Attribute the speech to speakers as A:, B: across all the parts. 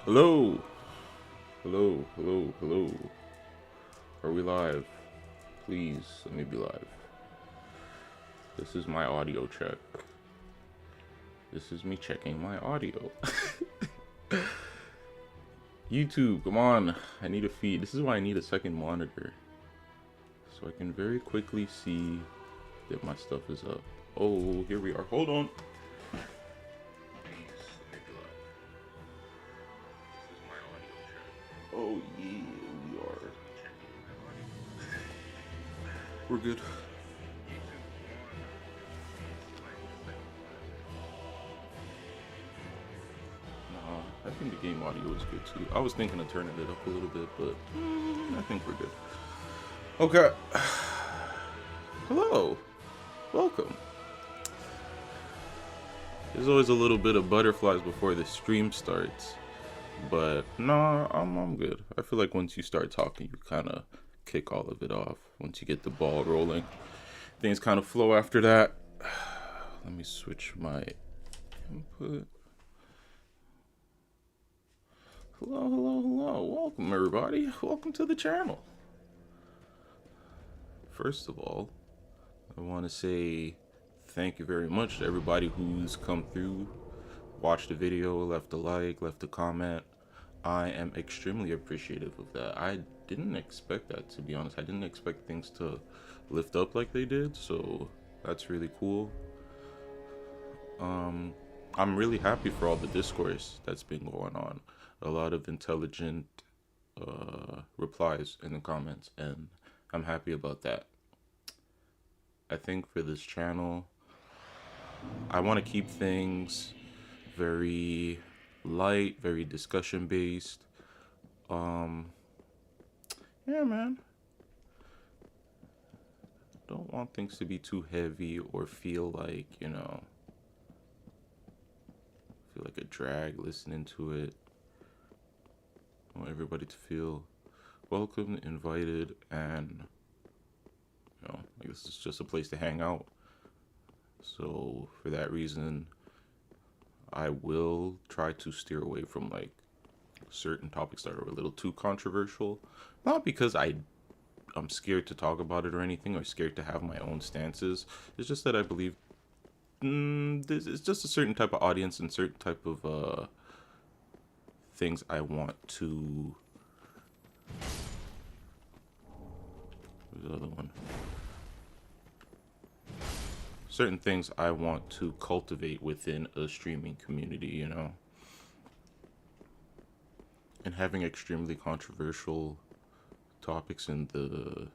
A: Hello, hello, hello, hello. Are we live? Please let me be live. This is my audio check. This is me checking my audio. YouTube, come on. I need a feed. This is why I need a second monitor. So I can very quickly see that my stuff is up. Oh, here we are. Hold on. Oh yeah, we are. We're good. Nah, I think the game audio is good too. I was thinking of turning it up a little bit, but I think we're good. Okay. Hello. Welcome. There's always a little bit of butterflies before the stream starts. But nah, I'm good. I feel like once you start talking, you kind of kick all of it off. Once you get the ball rolling, things kind of flow after that. Let me switch my input. Hello, hello, hello. Welcome, everybody. Welcome to the channel. First of all, I want to say thank you very much to everybody who's come through, watched the video, left a like, left a comment. I am extremely appreciative of that. I didn't expect that, to be honest. I didn't expect things to lift up like they did, so that's really cool. I'm really happy for all the discourse that's been going on. A lot of intelligent replies in the comments, and I'm happy about that. I think for this channel, I want to keep things very light, very discussion based. Um, yeah, man. Don't want things to be too heavy or feel like, feel like a drag listening to it. I want everybody to feel welcome, invited, and, I guess it's just a place to hang out. So, for that reason, I will try to steer away from, like, certain topics that are a little too controversial. Not because I'm scared to talk about it or anything, or scared to have my own stances. It's just that I believe it's just a certain type of audience and certain type of things I want to. Where's the other one? Certain things I want to cultivate within a streaming community, and having extremely controversial topics in the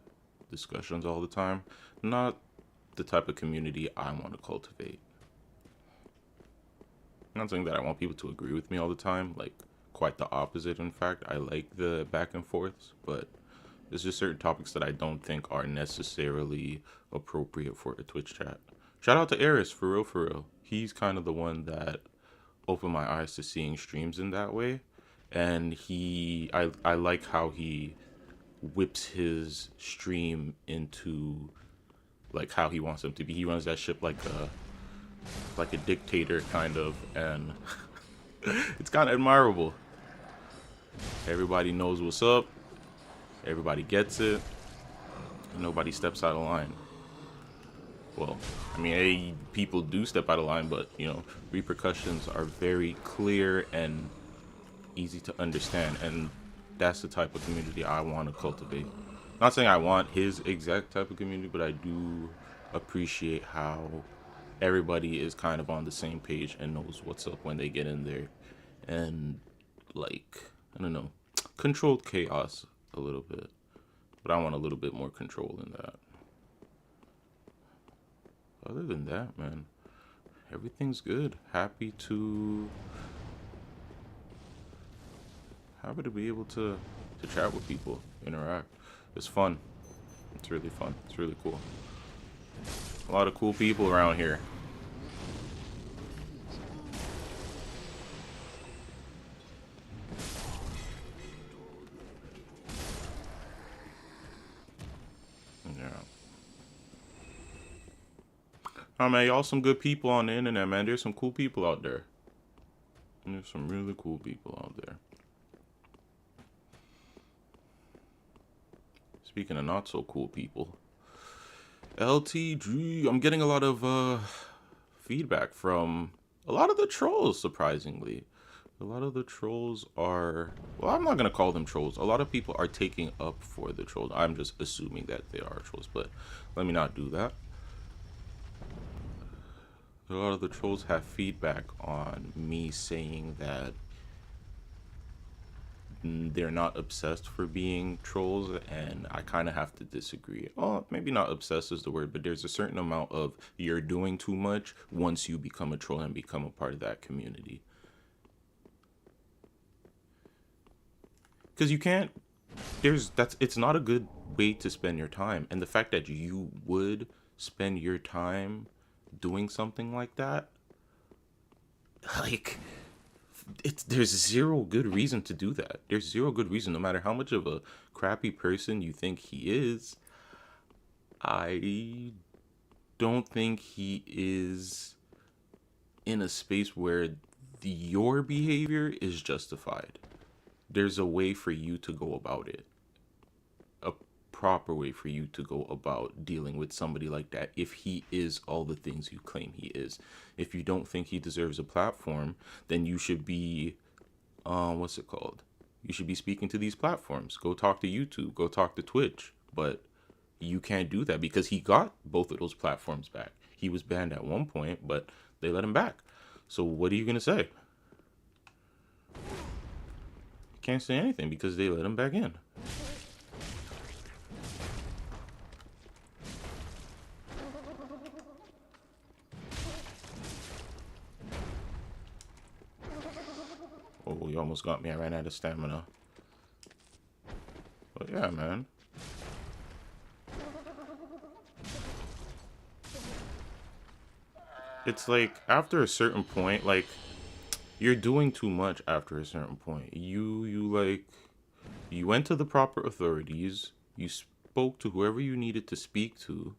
A: discussions all the time, not the type of community I want to cultivate. I'm not saying that I want people to agree with me all the time, like quite the opposite. In fact, I like the back and forths, but there's just certain topics that I don't think are necessarily appropriate for a Twitch chat. Shout out to Eris, for real, for real. He's kind of the one that opened my eyes to seeing streams in that way. And I like how he whips his stream into like how he wants him to be. He runs that ship like a dictator kind of, and it's kind of admirable. Everybody knows what's up. Everybody gets it. Nobody steps out of line. Well, I mean, people do step out of line, but repercussions are very clear and easy to understand, and that's the type of community I want to cultivate. Not saying I want his exact type of community, but I do appreciate how everybody is kind of on the same page and knows what's up when they get in there, and like, I don't know, controlled chaos a little bit, but I want a little bit more control in that. Other than that, man, everything's good. Happy to be able to chat with people, interact. It's fun. It's really fun. It's really cool. A lot of cool people around here. Yeah. Oh man, y'all some good people on the internet, man. There's some cool people out there. And there's some really cool people out there. Speaking of not so cool people, LTG. I'm getting a lot of feedback from a lot of the trolls, surprisingly. A lot of the trolls are, well, I'm not going to call them trolls. A lot of people are taking up for the trolls. I'm just assuming that they are trolls, but let me not do that. A lot of the trolls have feedback on me saying that they're not obsessed for being trolls, and I kind of have to disagree. Oh, maybe not obsessed is the word, but there's a certain amount of you're doing too much once you become a troll and become a part of that community. Because you can't, it's not a good way to spend your time. And the fact that you would spend your time doing something like that, like, there's zero good reason to do that. There's zero good reason, no matter how much of a crappy person you think he is. I don't think he is in a space where your behavior is justified. There's a way for you to go about it, a proper way for you to go about dealing with somebody like that if he is all the things you claim he is. If you don't think he deserves a platform, then you should be, what's it called? You should be speaking to these platforms. Go talk to YouTube, go talk to Twitch. But you can't do that because he got both of those platforms back. He was banned at one point, but they let him back. So what are you going to say? Can't say anything because they let him back in. Oh, you almost got me. I ran out of stamina. But yeah, man. It's like after a certain point, like you're doing too much after a certain point. You went to the proper authorities, you spoke to whoever you needed to speak to,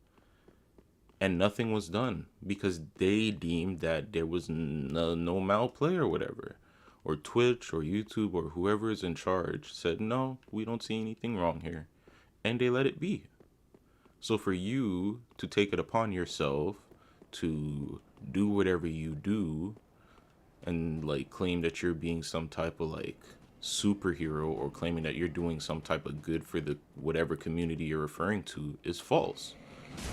A: and nothing was done because they deemed that there was no malplay or whatever. Or Twitch or YouTube or whoever is in charge said, no, we don't see anything wrong here. And they let it be. So for you to take it upon yourself to do whatever you do and like claim that you're being some type of like superhero or claiming that you're doing some type of good for the whatever community you're referring to is false.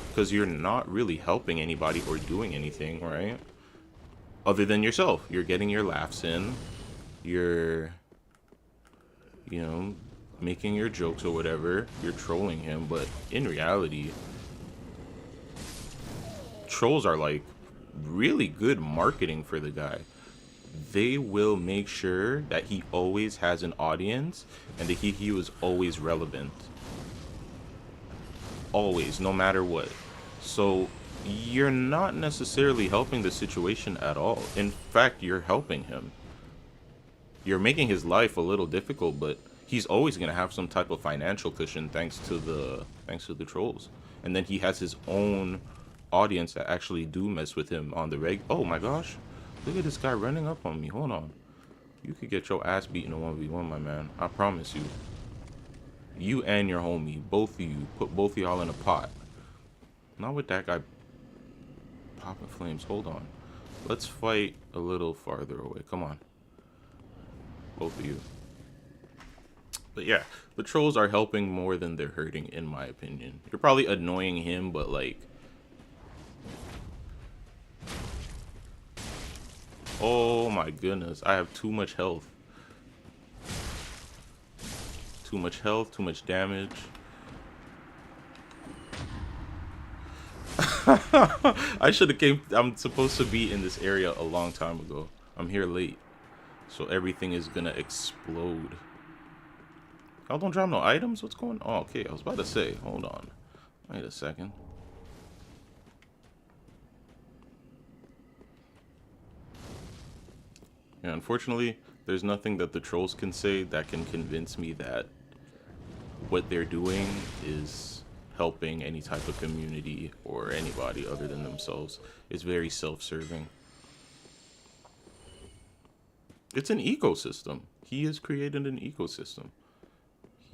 A: Because you're not really helping anybody or doing anything, right? Other than yourself. You're getting your laughs in. You're, making your jokes or whatever. You're trolling him. But in reality, trolls are like really good marketing for the guy. They will make sure that he always has an audience and that he was always relevant. Always, no matter what. So you're not necessarily helping the situation at all. In fact, you're helping him. You're making his life a little difficult, but he's always going to have some type of financial cushion thanks to the trolls. And then he has his own audience that actually do mess with him on the reg. Oh my gosh. Look at this guy running up on me. Hold on. You could get your ass beaten in a 1v1, my man. I promise you. You and your homie, both of you, put both of y'all in a pot. Not with that guy popping flames. Hold on. Let's fight a little farther away. Come on. Both of you. But yeah, the trolls are helping more than they're hurting, in my opinion. You're probably annoying him, but like... Oh my goodness, I have too much health. Too much health, too much damage. I should have came... I'm supposed to be in this area a long time ago. I'm here late. So everything is gonna explode. Y'all don't drop no items? What's going on? Oh, okay, I was about to say. Hold on. Wait a second. Yeah, unfortunately, there's nothing that the trolls can say that can convince me that what they're doing is helping any type of community or anybody other than themselves. It's very self-serving. It's an ecosystem. He has created an ecosystem.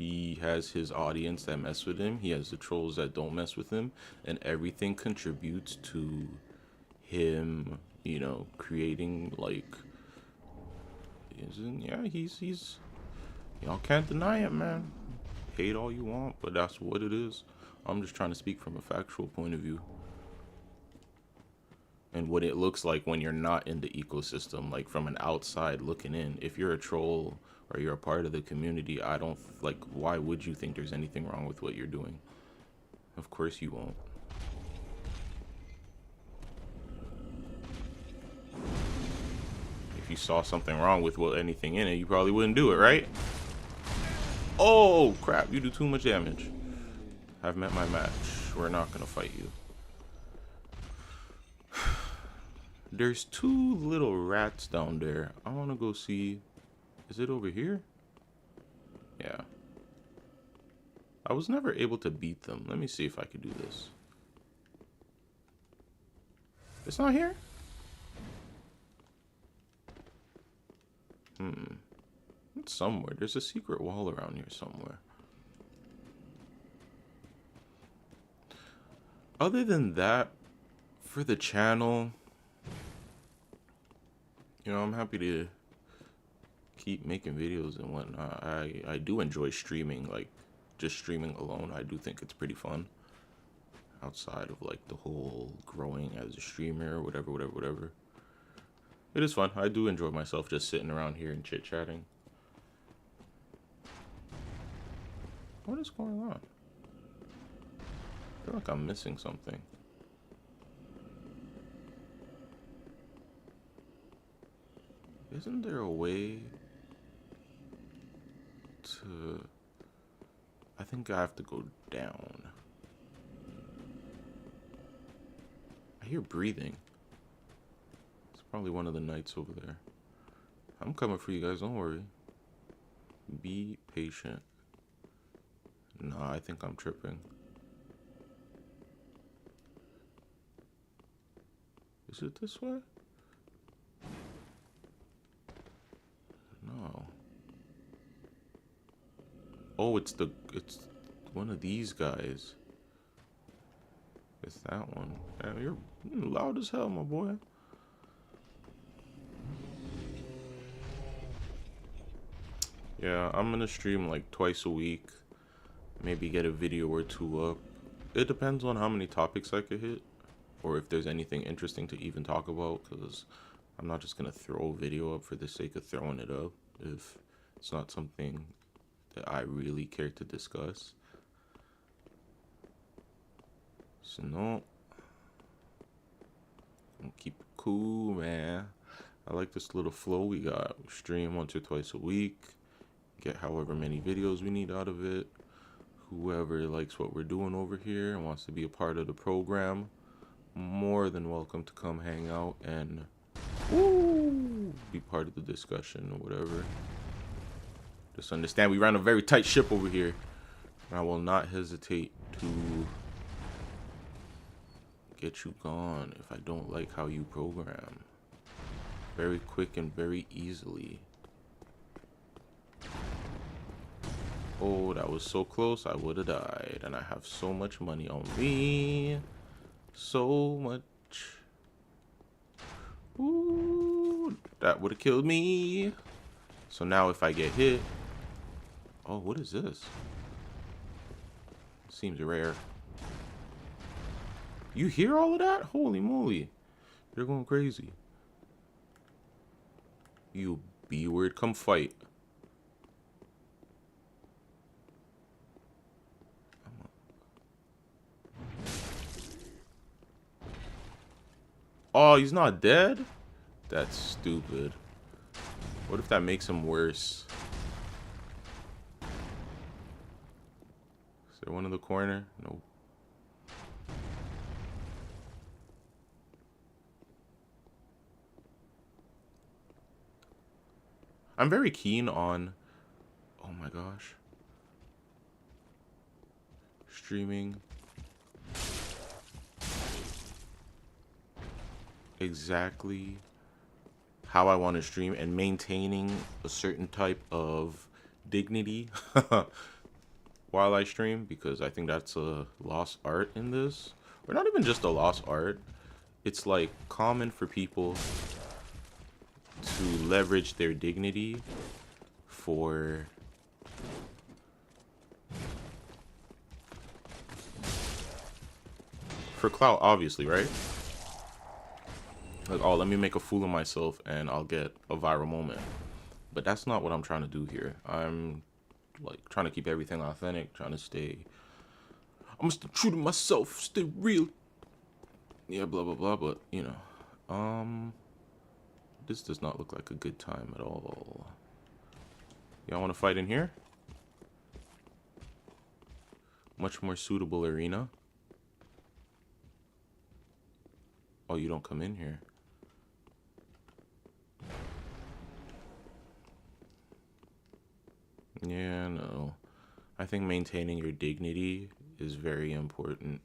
A: He has his audience that mess with him. He has the trolls that don't mess with him, and everything contributes to him, you know, creating like. Yeah, he's. Y'all can't deny it, man. Hate all you want, but that's what it is. I'm just trying to speak from a factual point of view. And what it looks like when you're not in the ecosystem, like from an outside looking in. If you're a troll or you're a part of the community, I don't like, why would you think there's anything wrong with what you're doing? Of course you won't. If you saw something wrong with anything in it, you probably wouldn't do it, right? Oh crap, you do too much damage. I've met my match. We're not gonna fight you. There's two little rats down there. I want to go see. Is it over here? Yeah. I was never able to beat them. Let me see if I could do this. It's not here? It's somewhere. There's a secret wall around here somewhere. Other than that, for the channel, you know, I'm happy to keep making videos and whatnot. I do enjoy streaming, like just streaming alone. I do think it's pretty fun. Outside of like the whole growing as a streamer, whatever. It is fun. I do enjoy myself just sitting around here and chit-chatting. What is going on? I feel like I'm missing something. Isn't there a way to... I think I have to go down. I hear breathing. It's probably one of the knights over there. I'm coming for you guys, don't worry. Be patient. Nah, I think I'm tripping. Is it this way? No. Oh, it's one of these guys. It's that one. Yeah, you're loud as hell, my boy. Yeah, I'm gonna stream like twice a week. Maybe get a video or two up. It depends on how many topics I could hit, or if there's anything interesting to even talk about, because I'm not just gonna throw a video up for the sake of throwing it up if it's not something that I really care to discuss. So no, keep it cool, man. I like this little flow we got. We stream once or twice a week, get however many videos we need out of it. Whoever likes what we're doing over here and wants to be a part of the program, more than welcome to come hang out and be part of the discussion or whatever. Just understand we run a very tight ship over here, and I will not hesitate to get you gone if I don't like how you program. Very quick and very easily. Oh, that was so close. I would have died, and I have so much money on me. So much. Ooh, that would have killed me. So now if I get hit... Oh, what is this? Seems rare. You hear all of that? Holy moly. You're going crazy. You B-word, come fight. Oh, he's not dead? That's stupid. What if that makes him worse? Is there one in the corner? Nope. I'm very keen on... Oh my gosh. Streaming exactly how I want to stream and maintaining a certain type of dignity while I stream, because I think that's a lost art in this. Or not even just a lost art. It's like common for people to leverage their dignity for clout, obviously, right? Like, oh, let me make a fool of myself and I'll get a viral moment. But that's not what I'm trying to do here. I'm like trying to keep everything authentic, trying to stay, I'm gonna stay true to myself, stay real. Yeah, blah blah blah, but you know. This does not look like a good time at all. Y'all wanna fight in here? Much more suitable arena. Oh, you don't come in here. Yeah, no. I think maintaining your dignity is very important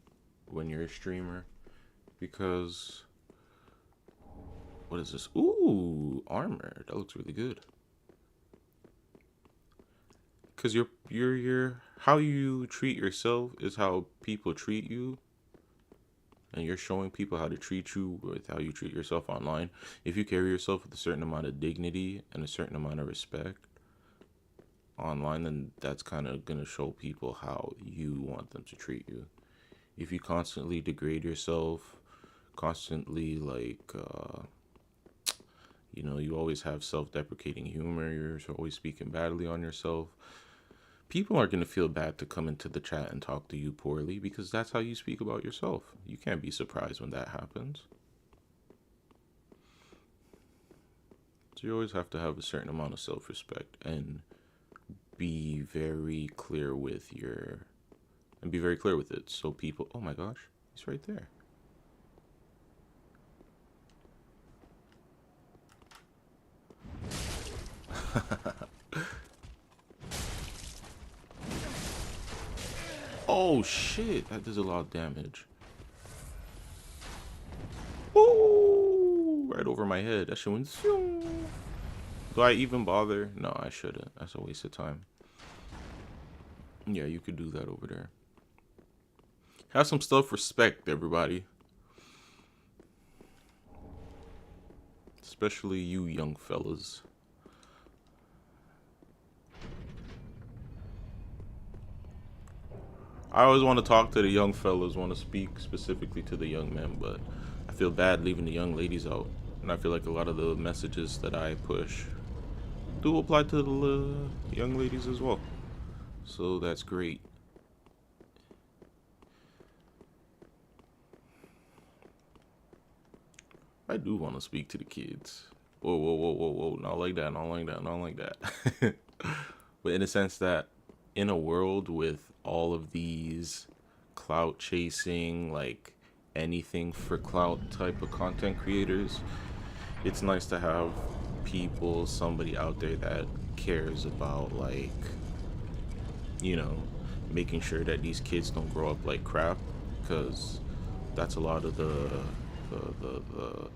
A: when you're a streamer. Because what is this? Ooh, armor. That looks really good. Cause you're how you treat yourself is how people treat you. And you're showing people how to treat you with how you treat yourself online. If you carry yourself with a certain amount of dignity and a certain amount of respect online, then that's kind of gonna show people how you want them to treat you. If you constantly degrade yourself, constantly like you know, you always have self-deprecating humor, you're always speaking badly on yourself, people aren't going to feel bad to come into the chat and talk to you poorly because that's how you speak about yourself. You can't be surprised when that happens. So you always have to have a certain amount of self-respect and be very clear with your it so people, oh my gosh, he's right there. Oh shit, that does a lot of damage. Oh, right over my head. That shit went. Do I even bother? No, I shouldn't. That's a waste of time. Yeah, you could do that over there. Have some self-respect, everybody. Especially you young fellas. I always want to talk to the young fellas, want to speak specifically to the young men, but I feel bad leaving the young ladies out. And I feel like a lot of the messages that I push do apply to the young ladies as well. So that's great. I do want to speak to the kids. Whoa, whoa, whoa, whoa, whoa. Not like that, not like that, not like that. But in a sense that in a world with all of these clout chasing, like anything for clout type of content creators, it's nice to have people, somebody out there that cares about, like, you know, making sure that these kids don't grow up like crap, because that's a lot of the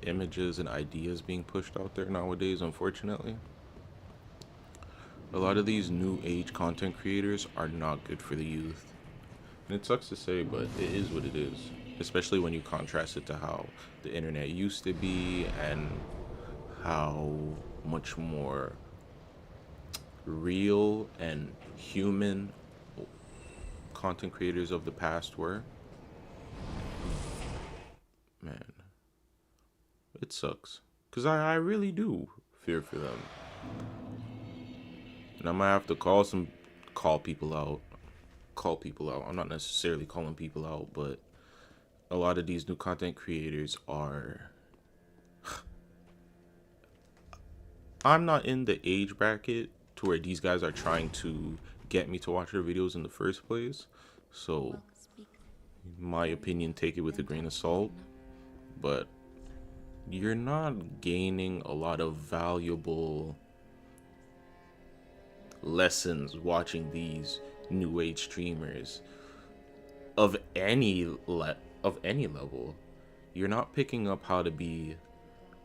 A: images and ideas being pushed out there nowadays, unfortunately. A lot of these new age content creators are not good for the youth. And it sucks to say, but it is what it is. Especially when you contrast it to how the internet used to be and how much more real and human content creators of the past were. Man, it sucks. Because I really do fear for them. And I might have to call people out. I'm not necessarily calling people out, but a lot of these new content creators are. I'm not in the age bracket to where these guys are trying to get me to watch their videos in the first place. So, in my opinion, take it with a grain of salt. But you're not gaining a lot of valuable lessons watching these new age streamers of any level. You're not picking up how to be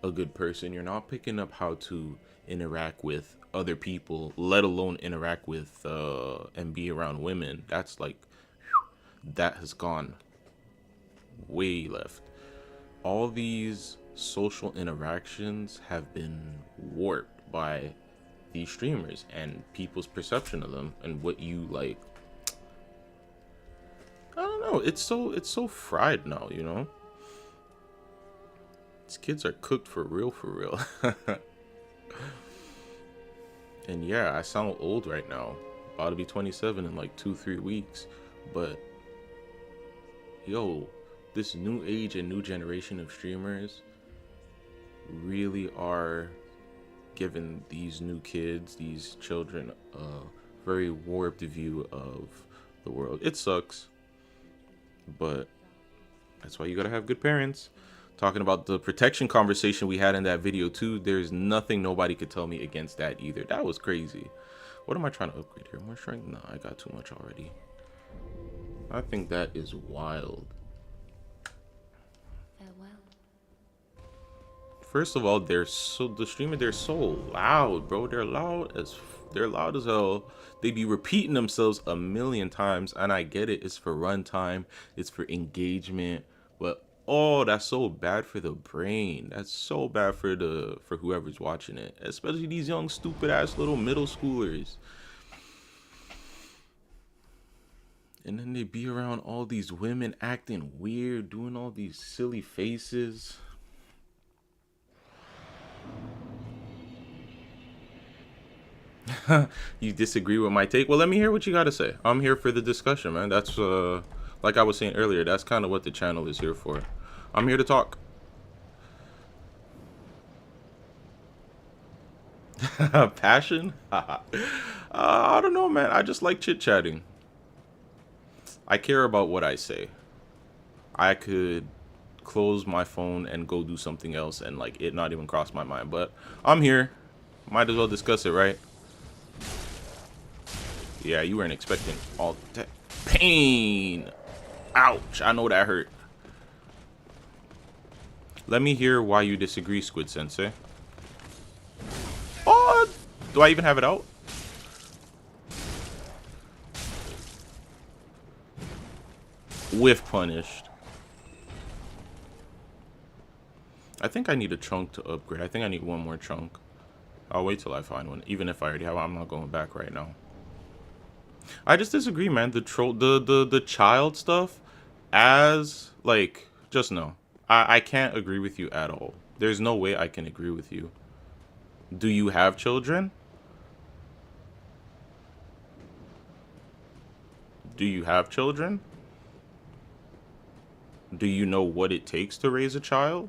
A: a good person. You're not picking up how to interact with other people, let alone interact with and be around women. That's like that has gone way left. All these social interactions have been warped by these streamers and people's perception of them and what you like. I don't know. It's so fried now, you know? These kids are cooked for real, for real. And yeah, I sound old right now. About to be 27 in like 2-3 weeks. But yo, this new age and new generation of streamers really are giving these new kids, these children, a very warped view of the world. It sucks, but that's why you gotta have good parents. Talking about the protection conversation we had in that video too, there's nothing nobody could tell me against that either. That was crazy. What am I trying to upgrade here? More strength? No, I got too much already. I think that is wild.
B: Farewell.
A: First of all, they're so loud, bro. They're loud as hell. They be repeating themselves a million times, and I get it. It's for runtime, it's for engagement, but oh, that's so bad for the brain. That's so bad for whoever's watching it, especially these young stupid ass little middle schoolers. And then they be around all these women acting weird, doing all these silly faces. You disagree with my take? Well, let me hear what you got to say. I'm here for the discussion, man. That's like I was saying earlier, that's kind of what the channel is here for. I'm here to talk. Passion? I don't know, man. I just like chit-chatting. I care about what I say. I could close my phone and go do something else and like it not even cross my mind, but I'm here. Might as well discuss it, right? Yeah, you weren't expecting all that pain. Ouch, I know that hurt. Let me hear why you disagree, Squid Sensei. Oh, do I even have it out? Whiff punished. I think I need a chunk to upgrade. I think I need one more chunk. I'll wait till I find one. Even if I already have one, I'm not going back right now. I just disagree, man. The child stuff, as like, just no. I can't agree with you at all. There's no way I can agree with you. Do you have children? Do you have children? Do you know what it takes to raise a child?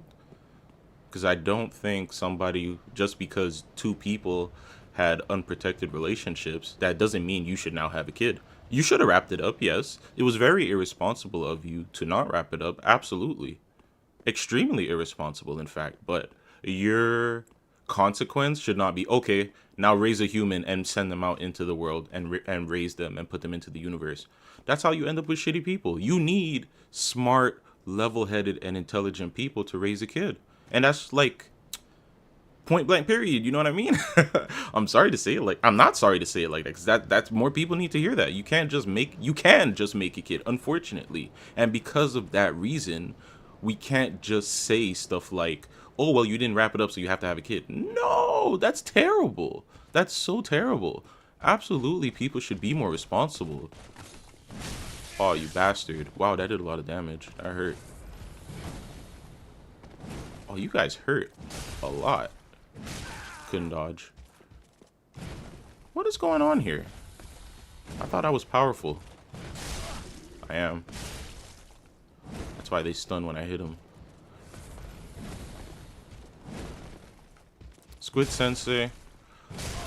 A: Because I don't think somebody, just because two people had unprotected relationships, that doesn't mean you should now have a kid. You should have wrapped it up, yes. It was very irresponsible of you to not wrap it up, absolutely. Extremely irresponsible, in fact. But your consequence should not be, okay, now raise a human and send them out into the world and raise them and put them into the universe. That's how you end up with shitty people. You need smart, level-headed, and intelligent people to raise a kid. And that's like point blank period, you know what I mean? I'm sorry to say it like, I'm not sorry to say it like that, because that's more people need to hear that. You can just make a kid, unfortunately. And because of that reason, we can't just say stuff like, oh, well, you didn't wrap it up, so you have to have a kid. No, that's terrible. That's so terrible. Absolutely, people should be more responsible. Oh, you bastard. Wow, that did a lot of damage. That hurt. Oh, you guys hurt a lot. Couldn't dodge. What is going on here? I thought I was powerful. I am. That's why they stun when I hit them. Squid Sensei.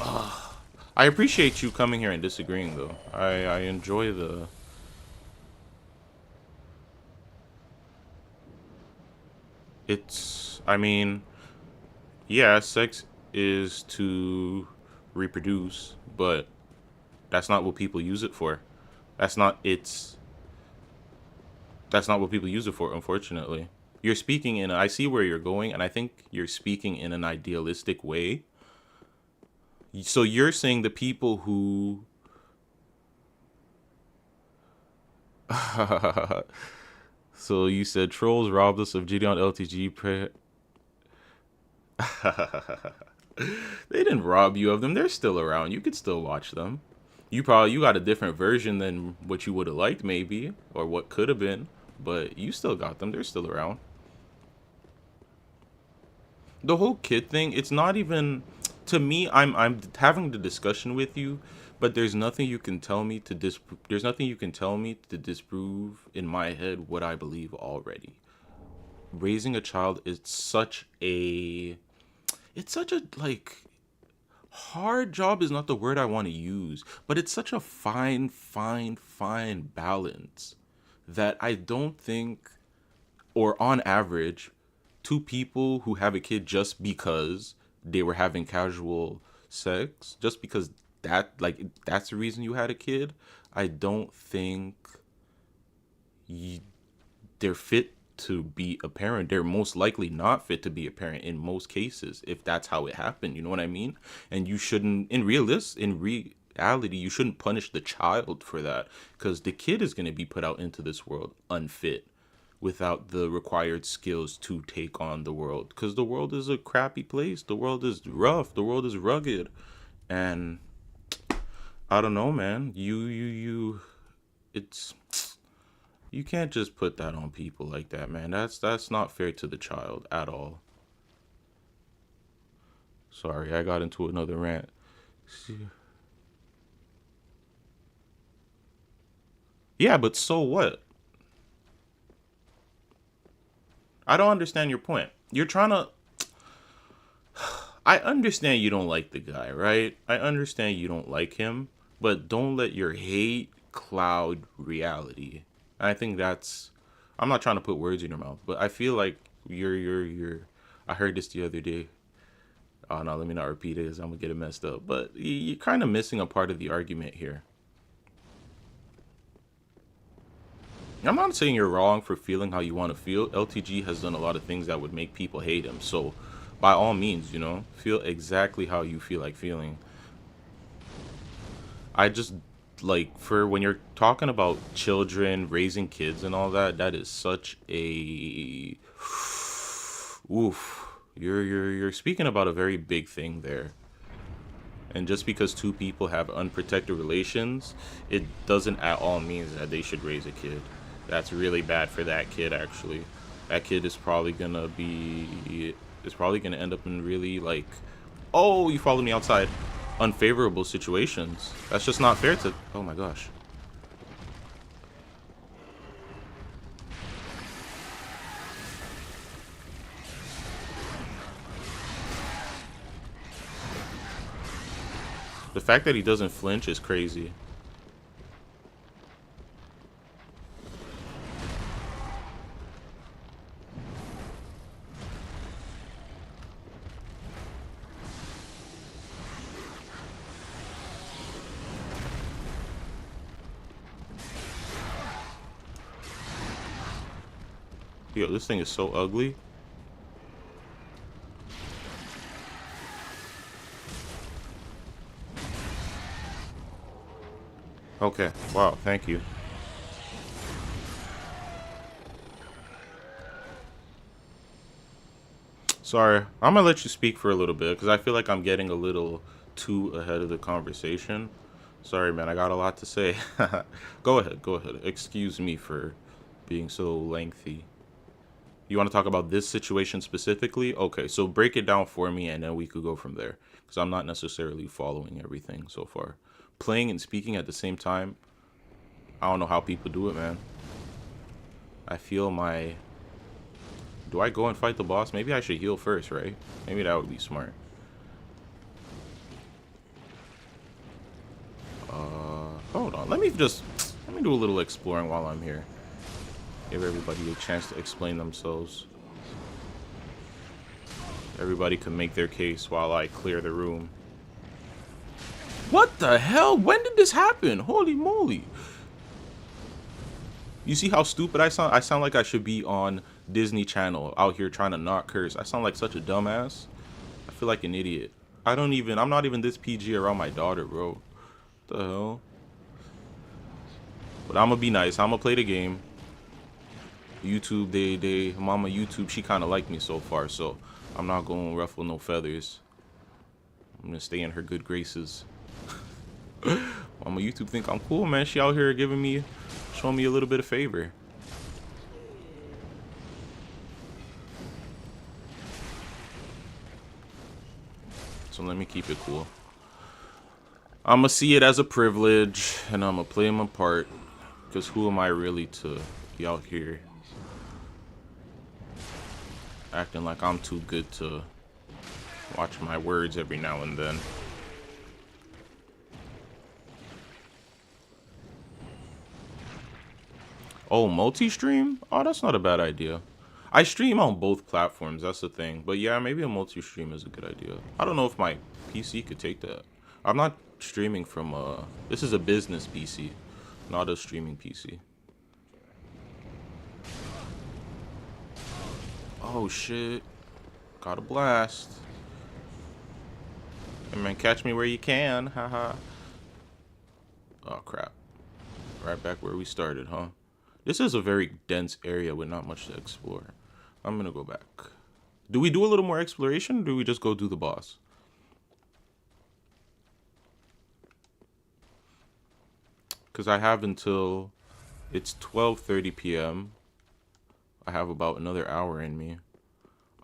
A: I appreciate you coming here and disagreeing, though. I enjoy the... It's... I mean... Yeah, sex is to reproduce, but that's not what people use it for. That's not what people use it for, unfortunately. You're speaking in, I see where you're going, and I think you're speaking in an idealistic way. So you're saying the people who so you said trolls robbed us of GD on LTG. They didn't rob you of them. They're still around. You could still watch them. You got a different version than what you would have liked, maybe, or what could have been, but you still got them. They're still around. The whole kid thing, it's not even, to me, I'm having the discussion with you, but there's nothing you can tell me to there's nothing you can tell me to disprove in my head what I believe already. Raising a child is such a, it's such a, like, hard job is not the word I want to use, but it's such a fine balance that I don't think, or on average, two people who have a kid just because they were having casual sex, just because that's the reason you had a kid, I don't think you, they're fit to be a parent. They're most likely not fit to be a parent in most cases if that's how it happened. You know what I mean? And you shouldn't, in reality, you shouldn't punish the child for that, because the kid is going to be put out into this world unfit without the required skills to take on the world, because the world is a crappy place. The world is rough. The world is rugged. And I don't know, man. It's, you can't just put that on people like that, man. That's not fair to the child at all. Sorry, I got into another rant. Yeah, but so what? I don't understand your point. You're trying to, I understand you don't like the guy, right? I understand you don't like him, but don't let your hate cloud reality. I think that's, I'm not trying to put words in your mouth, but I feel like you're I heard this the other day. Oh no, let me not repeat it because I'm gonna get it messed up. But you're kind of missing a part of the argument here. I'm not saying you're wrong for feeling how you want to feel. LTG has done a lot of things that would make people hate him. So, by all means, feel exactly how you feel like feeling. I just, like, for when you're talking about children, raising kids and all that, that is such a oof. You're speaking about a very big thing there. And just because two people have unprotected relations, it doesn't at all mean that they should raise a kid. That's really bad for that kid, actually. That kid is probably gonna end up in really, like, oh, you followed me outside, unfavorable situations. That's just not fair to, oh my gosh. The fact that he doesn't flinch is crazy. Yo, this thing is so ugly. Okay, wow, thank you. Sorry, I'm gonna let you speak for a little bit because I feel like I'm getting a little too ahead of the conversation. Sorry, man, I got a lot to say. Go ahead, go ahead. Excuse me for being so lengthy. You want to talk about this situation specifically? Okay, so break it down for me and then we could go from there because I'm not necessarily following everything so far. Playing and speaking at the same time, I don't know how people do it, man. I feel my... Do I go and fight the boss? Maybe I should heal first, right? Maybe that would be smart. Hold on. Let me do a little exploring while I'm here. Give everybody a chance to explain themselves. Everybody can make their case while I clear the room. What the hell? When did this happen? Holy moly. You see how stupid I sound? I sound like I should be on Disney Channel out here trying to not curse. I sound like such a dumbass. I feel like an idiot. I'm not even this PG around my daughter, bro. What the hell? But I'm gonna be nice. I'm gonna play the game. YouTube, Mama YouTube, she kind of liked me so far, so I'm not gonna ruffle no feathers. I'm gonna stay in her good graces. Mama YouTube think I'm cool, man. She out here showing me a little bit of favor. So let me keep it cool. I'm gonna see it as a privilege, and I'm gonna play my part. Because who am I really to be out here acting like I'm too good to watch my words every now and then. Oh, multi-stream? Oh, that's not a bad idea. I stream on both platforms, that's the thing. But yeah, maybe a multi-stream is a good idea. I don't know if my PC could take that. I'm not streaming from this is a business PC, not a streaming PC. Oh shit. Got a blast. Hey man, catch me where you can, haha. Oh crap. Right back where we started, huh? This is a very dense area with not much to explore. I'm gonna go back. Do we do a little more exploration, or do we just go do the boss? Because I have until it's 12:30 p.m. I have about another hour in me.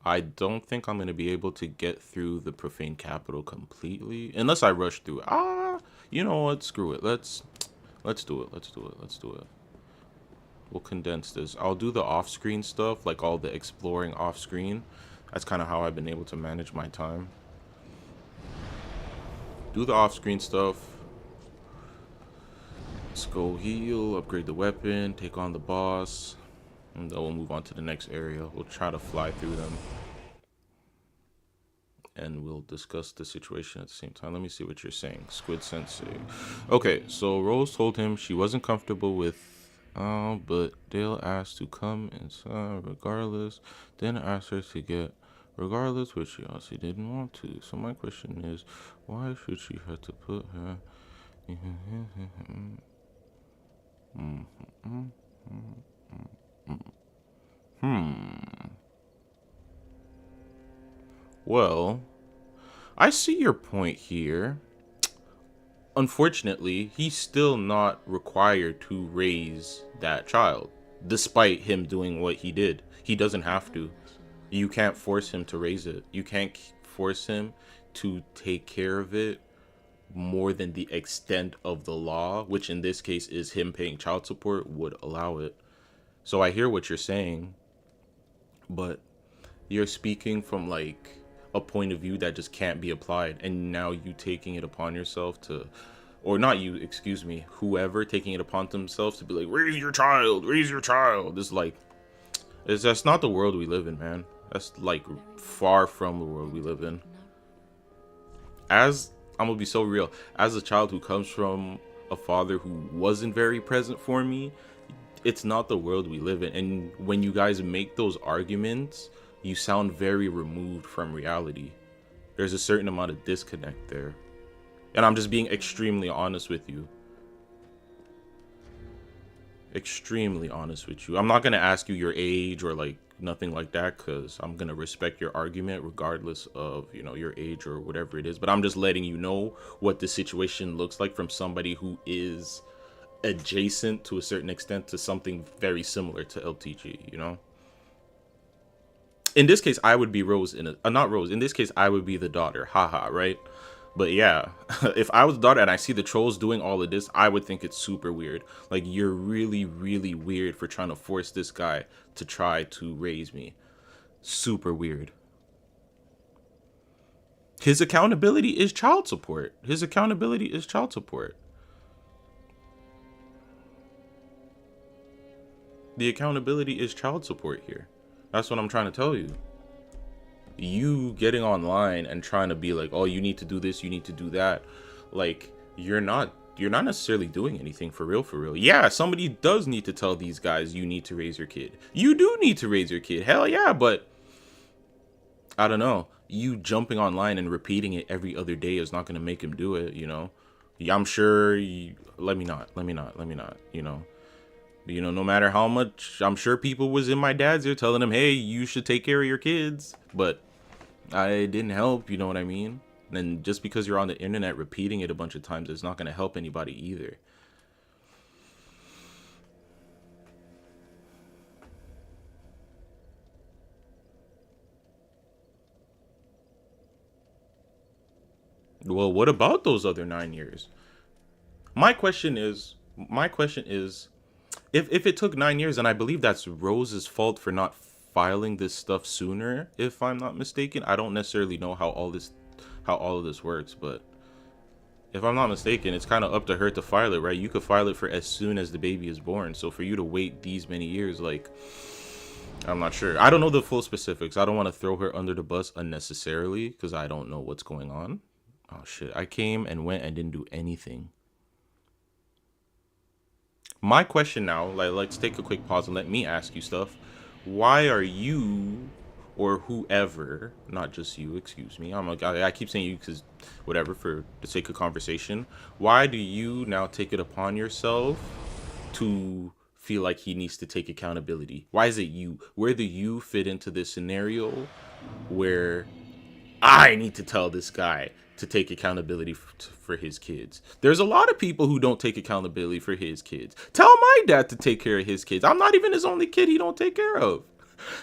A: I don't think I'm gonna be able to get through the Profane Capital completely, unless I rush through it. You know what? Screw it. Let's do it. Let's do it. Let's do it. We'll condense this. I'll do the off-screen stuff, like all the exploring off-screen. That's kind of how I've been able to manage my time. Do the off-screen stuff. Let's go heal, upgrade the weapon, take on the boss, and then we'll move on to the next area. We'll try to fly through them. And we'll discuss the situation at the same time. Let me see what you're saying, Squid Sensei. Okay, so Rose told him she wasn't comfortable with but Dale asked to come inside regardless. Then asked her to get regardless, which she also didn't want to. So my question is, why should she have to put her? Well, I see your point here. Unfortunately, he's still not required to raise that child, despite him doing what he did. He doesn't have to. You can't force him to raise it. You can't force him to take care of it more than the extent of the law, which in this case is him paying child support, would allow it. So I hear what you're saying, but you're speaking from like a point of view that just can't be applied, and now you taking it upon yourself to, or not you, excuse me, whoever taking it upon themselves to be like, raise your child, raise your child. It's like, that's not the world we live in, man. That's like far from the world we live in. As I'm gonna be so real, as a child who comes from a father who wasn't very present for me, it's not the world we live in. And when you guys make those arguments, you sound very removed from reality. There's a certain amount of disconnect there. And I'm just being extremely honest with you. Extremely honest with you. I'm not going to ask you your age or like nothing like that, because I'm going to respect your argument regardless of, you know, your age or whatever it is. But I'm just letting you know what the situation looks like from somebody who is adjacent to a certain extent to something very similar to LTG, you know? In this case, I would be Rose not Rose. In this case, I would be the daughter. Haha, right? But yeah, if I was the daughter and I see the trolls doing all of this, I would think it's super weird. Like, you're really, really weird for trying to force this guy to try to raise me. Super weird. His accountability is child support. His accountability is child support. The accountability is child support here. That's what I'm trying to tell you. You getting online and trying to be like, oh, you need to do this, you need to do that. Like, you're not you're not necessarily doing anything for real, for real. Yeah, somebody does need to tell these guys you need to raise your kid. You do need to raise your kid. Hell yeah, but I don't know. You jumping online and repeating it every other day is not going to make him do it, you know? I'm sure let me not, you know? No matter how much, I'm sure people was in my dad's ear telling him, hey, you should take care of your kids. But I didn't help, you know what I mean? And just because you're on the internet repeating it a bunch of times, it's not going to help anybody either. Well, what about those other 9 years? My question is, if it took 9 years, and I believe that's Rose's fault for not filing this stuff sooner, if I'm not mistaken. I don't necessarily know how all of this works, but if I'm not mistaken, it's kind of up to her to file it, right? You could file it for as soon as the baby is born. So for you to wait these many years, like, I'm not sure. I don't know the full specifics. I don't want to throw her under the bus unnecessarily because I don't know what's going on. Oh shit, I came and went and didn't do anything. My question now, like, let's take a quick pause and let me ask you stuff. Why are you, or whoever, not just you, excuse me, I keep saying you because whatever, for the sake of conversation, why do you now take it upon yourself to feel like he needs to take accountability? Why is it you? Where do you fit into this scenario where I need to tell this guy to take accountability for his kids? There's a lot of people who don't take accountability for his kids. Tell my dad to take care of his kids. I'm not even his only kid he don't take care of.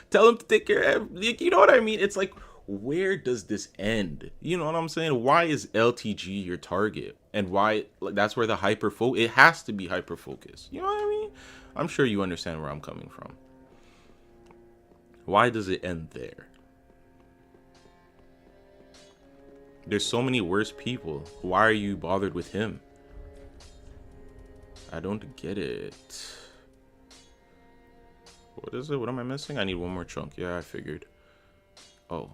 A: Tell him to take care of, you know what I mean? It's like, where does this end? You know what I'm saying? Why is LTG your target? And why, like, that's where the it has to be hyper focused. You know what I mean? I'm sure you understand where I'm coming from. Why does it end there? There's so many worse people. Why are you bothered with him? I don't get it. What is it? What am I missing? I need one more chunk. Yeah, I figured. Oh.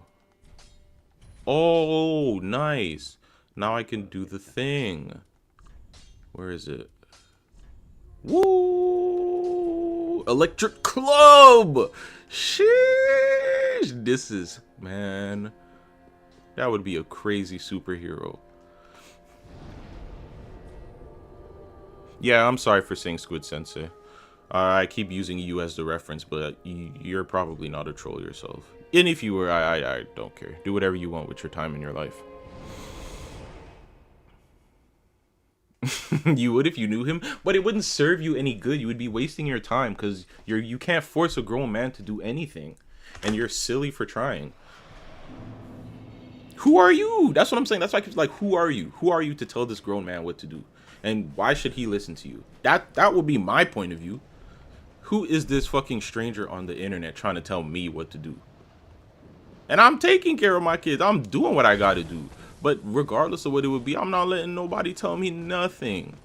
A: Oh, nice. Now I can do the thing. Where is it? Woo! Electric Club! Sheesh! This is, man... That would be a crazy superhero. Yeah, I'm sorry for saying Squid Sensei. I keep using you as the reference, but you're probably not a troll yourself. And if you were, I don't care. Do whatever you want with your time in your life. You would if you knew him, but it wouldn't serve you any good. You would be wasting your time because you can't force a grown man to do anything, and you're silly for trying. Who are you? That's what I'm saying. That's why I keep like, who are you? Who are you to tell this grown man what to do? And why should he listen to you? That would be my point of view. Who is this fucking stranger on the internet trying to tell me what to do? And I'm taking care of my kids. I'm doing what I gotta do. But regardless of what it would be, I'm not letting nobody tell me nothing.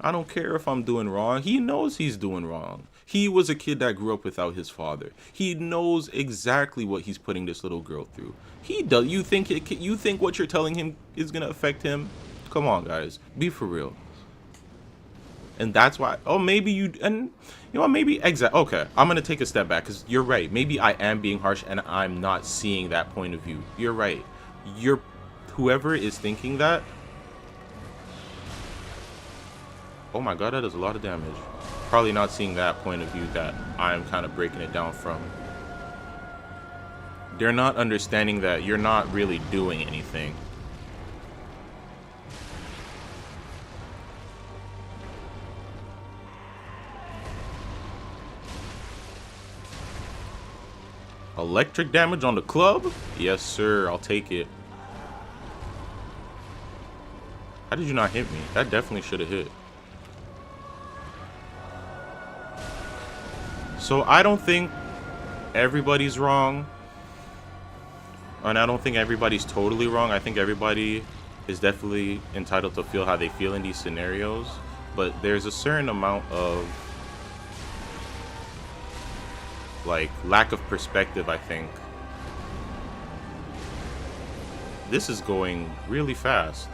A: I don't care if I'm doing wrong. He knows he's doing wrong. He was a kid that grew up without his father. He knows exactly what he's putting this little girl through. He does. You think what you're telling him is gonna affect him? Come on, guys, be for real. And that's why. Oh, maybe you. And you know what? Maybe Okay, I'm gonna take a step back because you're right. Maybe I am being harsh and I'm not seeing that point of view. You're right. Whoever is thinking that. Oh my god, that does a lot of damage. Probably not seeing that point of view that I'm kind of breaking it down from. They're not understanding that you're not really doing anything. Electric damage on the club? Yes, sir. I'll take it. How did you not hit me? That definitely should have hit. So I don't think everybody's wrong. And I don't think everybody's totally wrong. I think everybody is definitely entitled to feel how they feel in these scenarios. But there's a certain amount of like lack of perspective, I think. This is going really fast.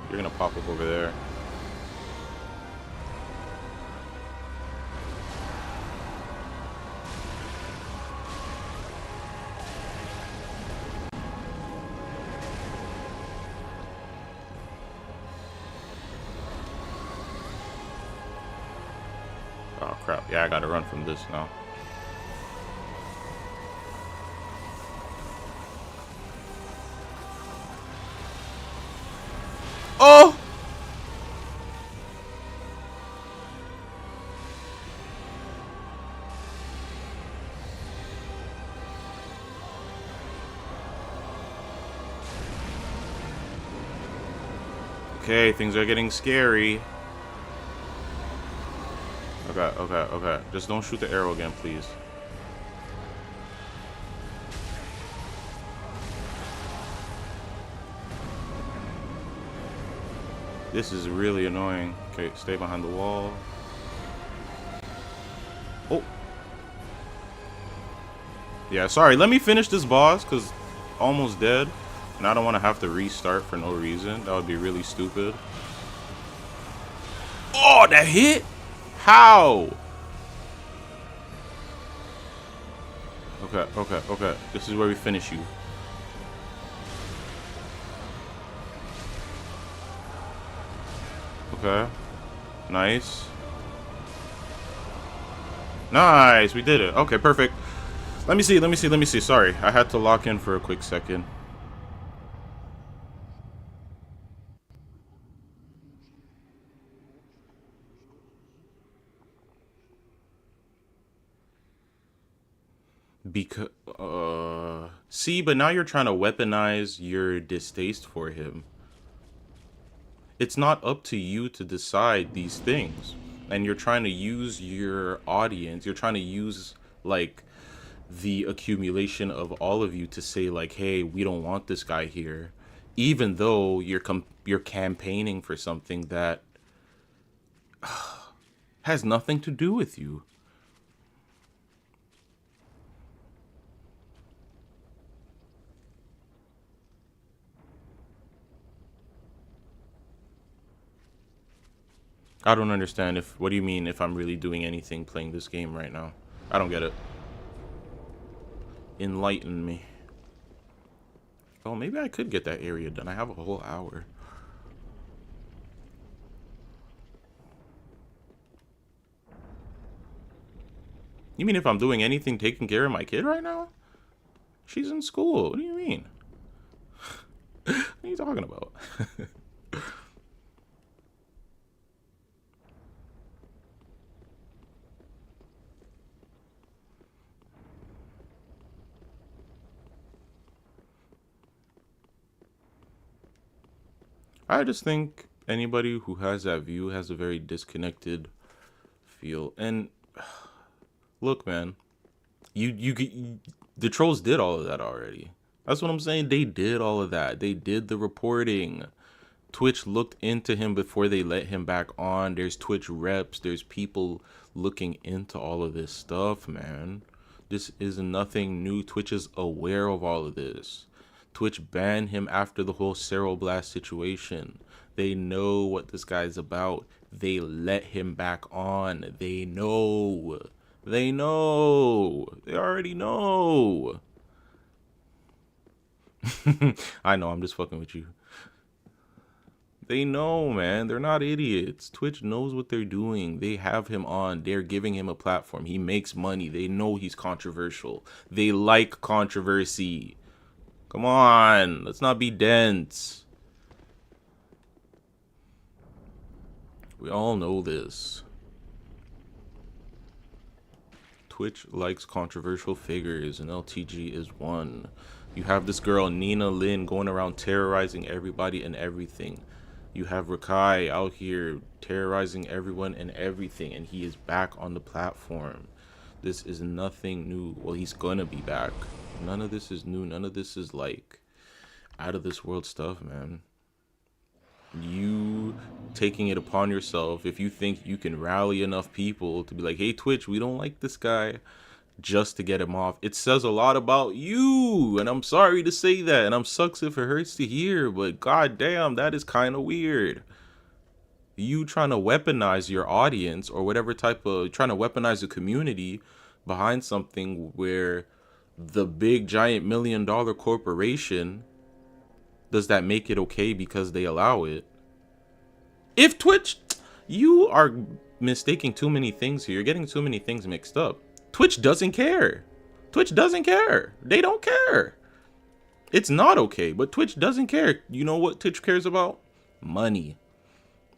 A: You're gonna pop up over there. Yeah, I gotta run from this now. Oh! Okay, things are getting scary. Okay. Just don't shoot the arrow again, please. This is really annoying. Okay, stay behind the wall. Oh. Yeah, sorry. Let me finish this boss, because almost dead. And I don't want to have to restart for no reason. That would be really stupid. Oh, that hit? How? Okay. This is where we finish you. Okay. Nice. Nice, we did it. Okay, perfect. Let me see. Sorry, I had to lock in for a quick second. Because, see, but now you're trying to weaponize your distaste for him. It's not up to you to decide these things. And you're trying to use your audience, you're trying to use, like, the accumulation of all of you to say, like, hey, we don't want this guy here. Even though you're campaigning for something that has nothing to do with you. I don't understand. What do you mean if I'm really doing anything playing this game right now? I don't get it. Enlighten me. Oh, maybe I could get that area done. I have a whole hour. You mean if I'm doing anything taking care of my kid right now? She's in school. What do you mean? What are you talking about? I just think anybody who has that view has a very disconnected feel. And look, man, the trolls did all of that already. That's what I'm saying. They did all of that. They did the reporting. Twitch looked into him before they let him back on. There's Twitch reps. There's people looking into all of this stuff, man. This is nothing new. Twitch is aware of all of this. Twitch banned him after the whole Cero Blast situation. They know what this guy's about. They let him back on. They know. They know. They already know. I know, I'm just fucking with you. They know, man. They're not idiots. Twitch knows what they're doing. They have him on. They're giving him a platform. He makes money. They know he's controversial. They like controversy. Come on. Let's not be dense. We all know this. Twitch likes controversial figures, and LTG is one. You have this girl, Nina Lynn, going around terrorizing everybody and everything. You have Rakai out here terrorizing everyone and everything, and he is back on the platform. This is nothing new. Well, he's gonna be back. None of this is new. None of this is like out of this world stuff, man. You taking it upon yourself, if you think you can rally enough people to be like, hey, Twitch, we don't like this guy, just to get him off, it says a lot about you. And I'm sorry to say that, and I'm sucks if it hurts to hear, but goddamn, that is kind of weird. You trying to weaponize your audience or whatever type of, trying to weaponize the community behind something where the big giant $1 million corporation, does that make it okay because they allow it? If Twitch, you are mistaking too many things here. You're getting too many things mixed up. Twitch doesn't care. Twitch doesn't care. They don't care. It's not okay, but Twitch doesn't care. You know what Twitch cares about? Money.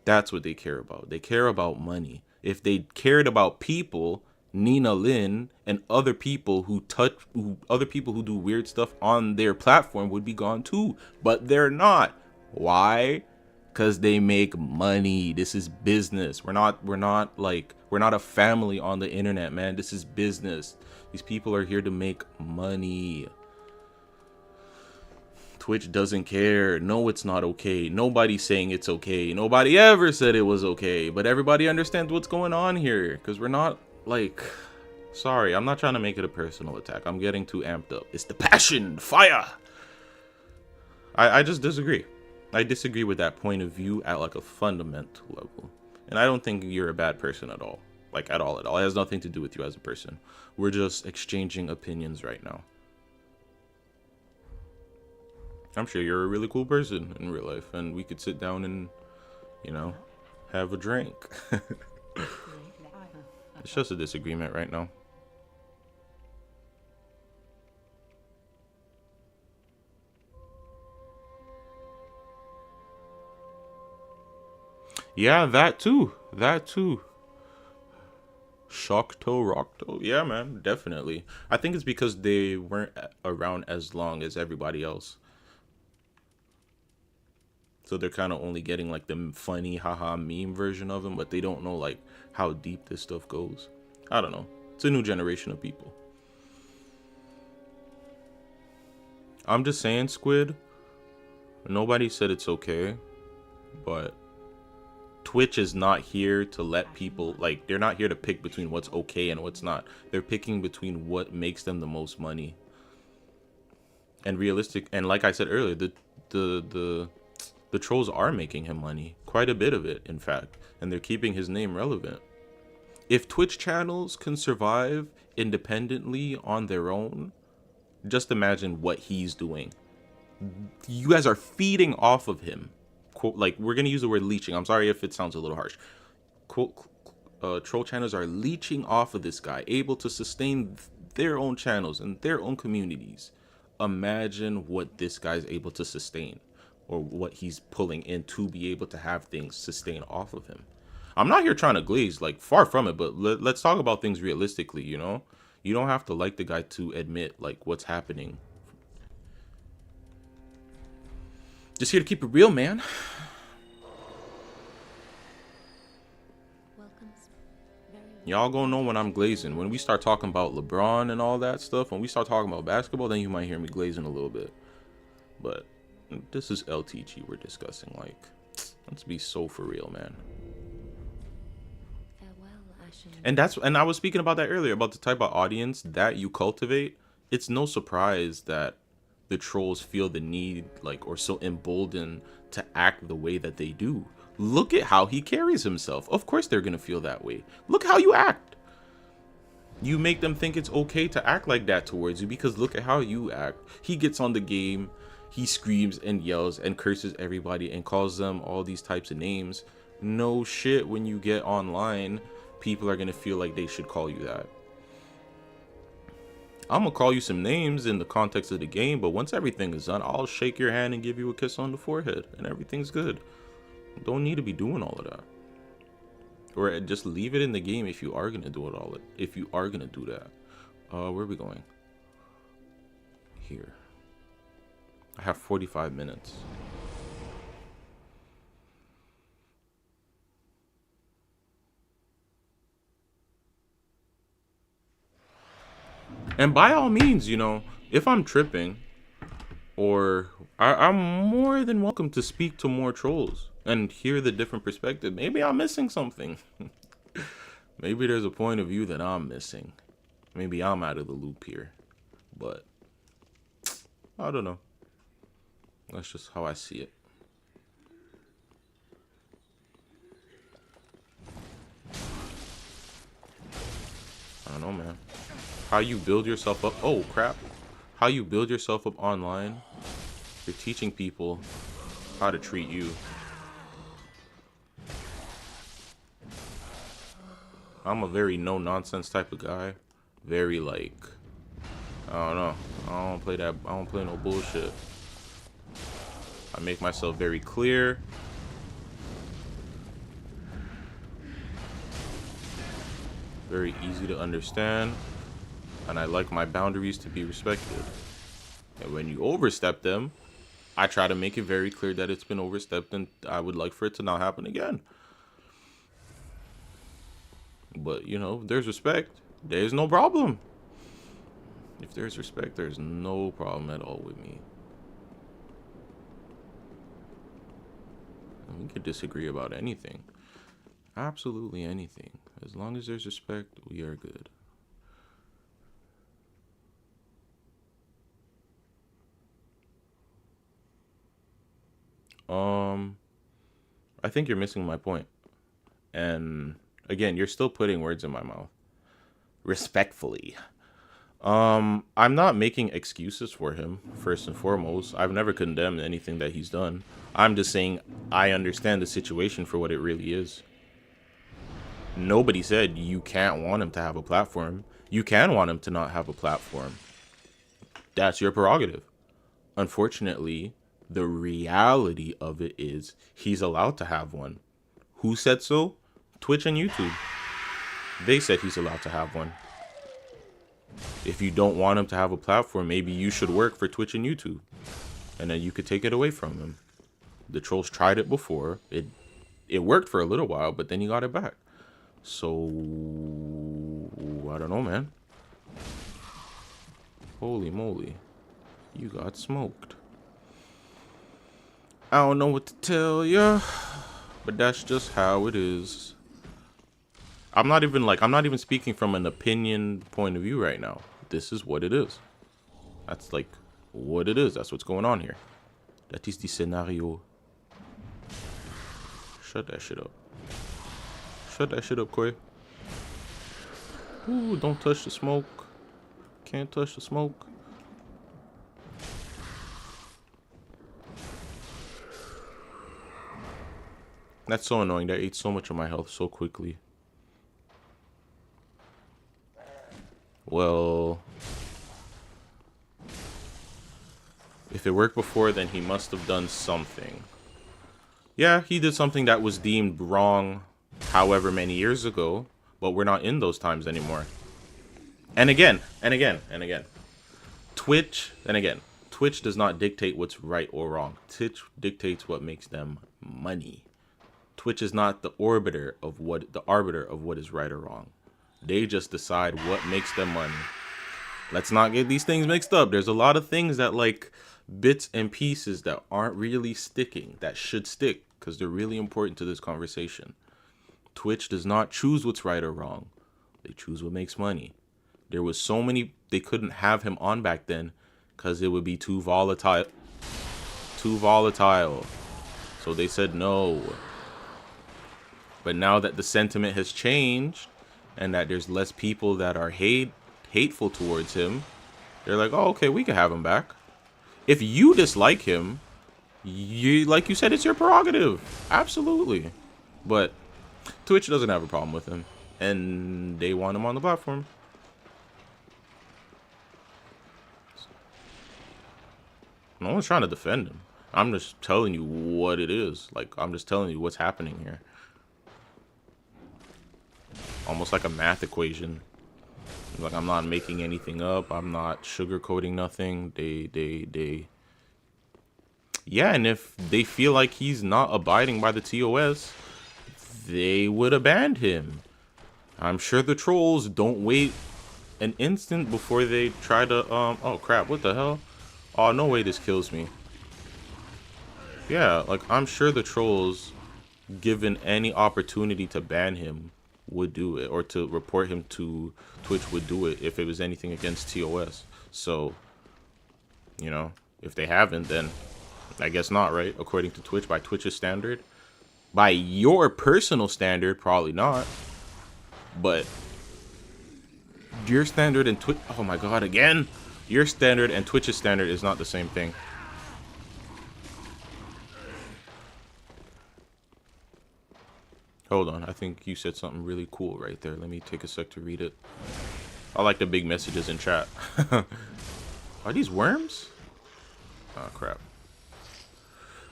A: That's what they care about. They care about money. If they cared about people, Nina Lynn and other people who do weird stuff on their platform would be gone too. But they're not. Why? Because they make money. This is business. We're not a family on the internet, man. This is business. These people are here to make money. Twitch doesn't care. No, it's not okay. Nobody's saying it's okay. Nobody ever said it was okay. But everybody understands what's going on here. Because we're not, like... Sorry, I'm not trying to make it a personal attack. I'm getting too amped up. It's the passion. Fire! I just disagree. I disagree with that point of view at, like, a fundamental level. And I don't think you're a bad person at all. Like, at all. It has nothing to do with you as a person. We're just exchanging opinions right now. I'm sure you're a really cool person in real life, and we could sit down and, you know, have a drink. It's just a disagreement right now. Yeah, that too. That too. Shockto, Rockto. Yeah, man, definitely. I think it's because they weren't around as long as everybody else. So they're kind of only getting like the funny haha meme version of him, but they don't know like how deep this stuff goes. I don't know. It's a new generation of people. I'm just saying, Squid. Nobody said it's okay, but Twitch is not here to let people, like, they're not here to pick between what's okay and what's not. They're picking between what makes them the most money. And realistic, and like I said earlier, the trolls are making him money, quite a bit of it, in fact, and they're keeping his name relevant. If Twitch channels can survive independently on their own, just imagine what he's doing. You guys are feeding off of him. Quote, like, we're gonna use the word leeching. I'm sorry if it sounds a little harsh. Quote, troll channels are leeching off of this guy, able to sustain their own channels and their own communities. Imagine what this guy's able to sustain, or what he's pulling in to be able to have things sustain off of him. I'm not here trying to glaze, like, far from it, but let's talk about things realistically, you know? You don't have to like the guy to admit, like, what's happening. Just here to keep it real, man. Y'all gonna know when I'm glazing. When we start talking about LeBron and all that stuff, when we start talking about basketball, then you might hear me glazing a little bit. But this is LTG we're discussing. Like, let's be so for real, man. And I was speaking about that earlier, about the type of audience that you cultivate. It's no surprise that the trolls feel the need, like, or so emboldened to act the way that they do. Look at how he carries himself. Of course they're gonna feel that way. Look how you act. You make them think it's okay to act like that towards you because look at how you act. He gets on the game, he screams and yells and curses everybody and calls them all these types of names. No shit, when you get online, people are gonna feel like they should call you that. I'm gonna call you some names in the context of the game, but once everything is done, I'll shake your hand and give you a kiss on the forehead and everything's good. Don't need to be doing all of that. Or just leave it in the game if you are gonna do it all. If you are gonna do that. Where are we going? Here. I have 45 minutes. And by all means, you know, if I'm tripping, or I'm more than welcome to speak to more trolls and hear the different perspective. Maybe I'm missing something. Maybe there's a point of view that I'm missing. Maybe I'm out of the loop here. But I don't know. That's just how I see it. I don't know, man. How you build yourself up. Oh, crap. How you build yourself up online. You're teaching people how to treat you. I'm a very no nonsense type of guy. Very like, I don't know. I don't play that. I don't play no bullshit. I make myself very clear. Very easy to understand. And I like my boundaries to be respected. And when you overstep them, I try to make it very clear that it's been overstepped and I would like for it to not happen again. But, you know, if there's respect, there's no problem. If there's respect, there's no problem at all with me. And we could disagree about anything. Absolutely anything. As long as there's respect, we are good. I think you're missing my point. And again, you're still putting words in my mouth. Respectfully. I'm not making excuses for him, first and foremost. I've never condemned anything that he's done. I'm just saying I understand the situation for what it really is. Nobody said you can't want him to have a platform. You can want him to not have a platform. That's your prerogative. Unfortunately, the reality of it is he's allowed to have one. Who said so? Twitch and YouTube. They said he's allowed to have one. If you don't want him to have a platform, maybe you should work for Twitch and YouTube. And then you could take it away from him. The trolls tried it before. It worked for a little while, but then he got it back. So, I don't know, man. Holy moly. You got smoked. I don't know what to tell ya, but that's just how it is. I'm not even speaking from an opinion point of view right now. This is what it is. That's like what it is. That's what's going on here. That is the scenario. Shut that shit up. Shut that shit up, Koi. Ooh, don't touch the smoke. Can't touch the smoke. That's so annoying. That ate so much of my health so quickly. Well, if it worked before, then he must have done something. Yeah, he did something that was deemed wrong however many years ago, but we're not in those times anymore. And again, Twitch does not dictate what's right or wrong. Twitch dictates what makes them money. Twitch is not the arbiter of what is right or wrong. They just decide what makes them money. Let's not get these things mixed up. There's a lot of things that like bits and pieces that aren't really sticking, that should stick, because they're really important to this conversation. Twitch does not choose what's right or wrong. They choose what makes money. There was so many, they couldn't have him on back then because it would be too volatile. So they said no. But now that the sentiment has changed and that there's less people that are hateful towards him, they're like, oh, okay, we can have him back. If you dislike him, like you said, it's your prerogative. Absolutely. But Twitch doesn't have a problem with him, and they want him on the platform. No one's trying to defend him. I'm just telling you what it is. Like, I'm just telling you what's happening here. Almost like a math equation. Like, I'm not making anything up. I'm not sugarcoating nothing. Yeah, and if they feel like he's not abiding by the TOS, they would have banned him. I'm sure the trolls don't wait an instant before they try to, oh crap, what the hell? Oh, no way this kills me. Yeah, like, I'm sure the trolls, given any opportunity to ban him, would do it, or to report him to Twitch would do it if it was anything against TOS. So, you know, if they haven't, then I guess not, right? According to Twitch, by Twitch's standard. By your personal standard, probably not. But your standard and Twitch, oh my god, again! Your standard and Twitch's standard is not the same thing. Hold on, I think you said something really cool right there. Let me take a sec to read it. I like the big messages in chat. Are these worms? Oh, crap.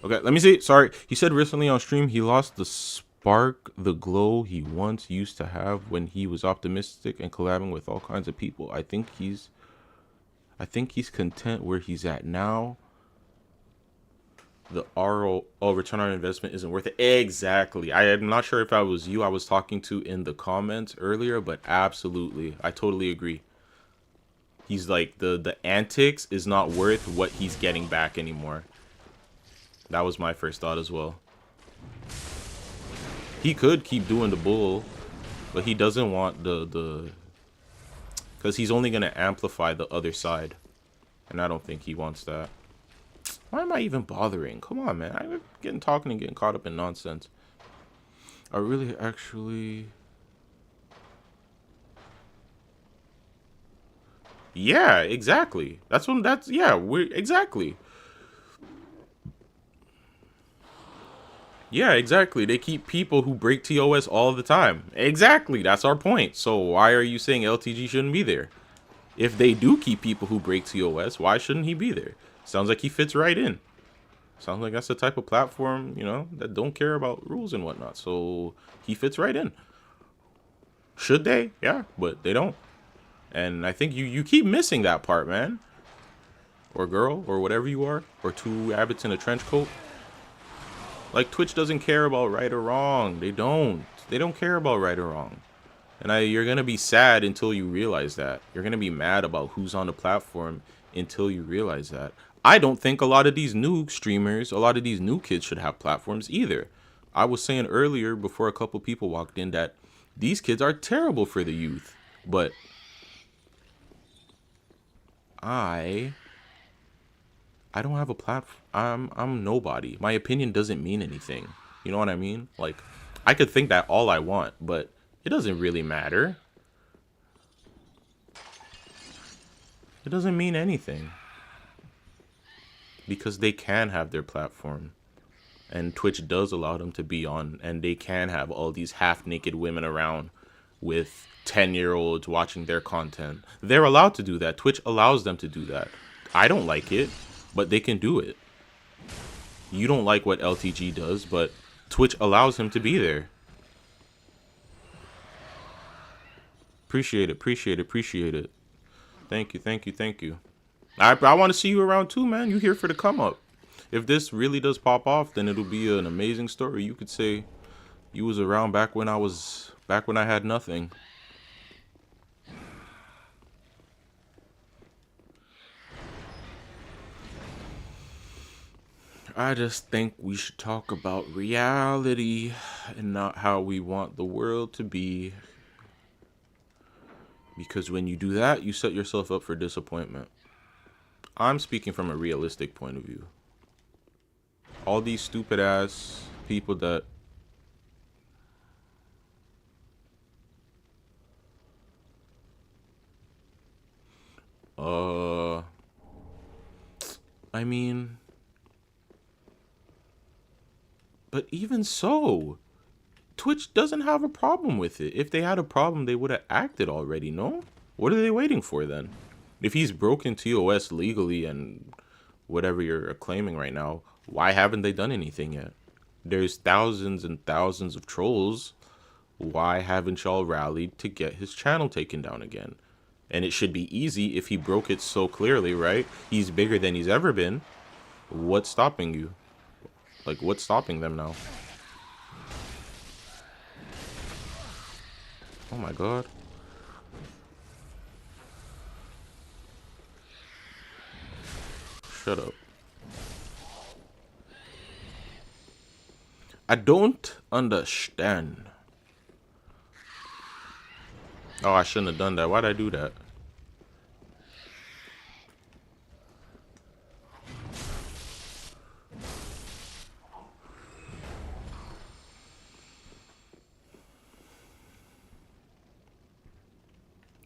A: Okay, let me see. Sorry. He said recently on stream he lost the spark, the glow he once used to have when he was optimistic and collabing with all kinds of people. I think he's content where he's at now. The return on investment isn't worth it. Exactly. I am not sure if I was you I was talking to in the comments earlier, but absolutely. I totally agree. He's like the antics is not worth what he's getting back anymore. That was my first thought as well. He could keep doing the bull, but he doesn't want the because he's only gonna amplify the other side, and I don't think he wants that. Why am I even bothering? Come on, man. I'm talking and getting caught up in nonsense. I really actually. Yeah, exactly. Yeah, we're exactly. Yeah, exactly. They keep people who break TOS all the time. Exactly. That's our point. So why are you saying LTG shouldn't be there? If they do keep people who break TOS, why shouldn't he be there? Sounds like he fits right in. Sounds like that's the type of platform, that don't care about rules and whatnot. So he fits right in. Should they? Yeah, but they don't. And I think you keep missing that part, man. Or girl, or whatever you are. Or two rabbits in a trench coat. Like, Twitch doesn't care about right or wrong. They don't. They don't care about right or wrong. And you're going to be sad until you realize that. You're going to be mad about who's on the platform until you realize that. I don't think a lot of these new streamers, a lot of these new kids should have platforms either. I was saying earlier before a couple people walked in that these kids are terrible for the youth. But I don't have a platform. I'm nobody. My opinion doesn't mean anything. You know what I mean? Like, I could think that all I want, but it doesn't really matter. It doesn't mean anything. Because they can have their platform. And Twitch does allow them to be on. And they can have all these half-naked women around with 10-year-olds watching their content. They're allowed to do that. Twitch allows them to do that. I don't like it, but they can do it. You don't like what LTG does, but Twitch allows him to be there. Appreciate it, appreciate it, appreciate it. Thank you, thank you, thank you. I want to see you around too, man. You here for the come up. If this really does pop off, then it'll be an amazing story. You could say you was around back when I had nothing. I just think we should talk about reality and not how we want the world to be. Because when you do that, you set yourself up for disappointment. I'm speaking from a realistic point of view. All these stupid ass people that I mean, but even so, Twitch doesn't have a problem with it. If they had a problem, they would have acted already, no? What are they waiting for then? If he's broken TOS legally and whatever you're claiming right now, why haven't they done anything yet? There's thousands and thousands of trolls. Why haven't y'all rallied to get his channel taken down again? And it should be easy if he broke it so clearly, right? He's bigger than he's ever been. What's stopping you? Like, what's stopping them now? Oh my god. Shut up. I don't understand. Oh, I shouldn't have done that. Why'd I do that?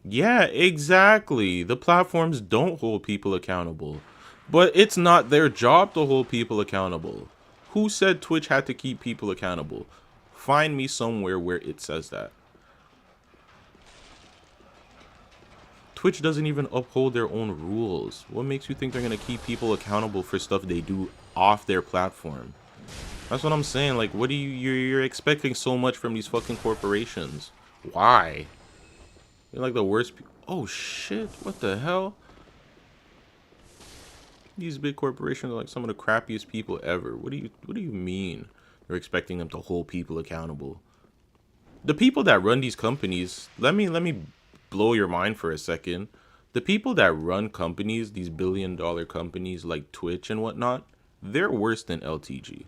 A: Yeah, exactly. The platforms don't hold people accountable. But it's not their job to hold people accountable. Who said Twitch had to keep people accountable? Find me somewhere where it says that. Twitch doesn't even uphold their own rules. What makes you think they're gonna keep people accountable for stuff they do off their platform? That's what I'm saying. Like, what do you're expecting so much from these fucking corporations? Why? You're like the worst. Oh shit! What the hell? These big corporations are like some of the crappiest people ever. What do you mean? You're expecting them to hold people accountable? The people that run these companies, let me blow your mind for a second. The people that run companies, these billion-dollar companies like Twitch and whatnot, they're worse than LTG.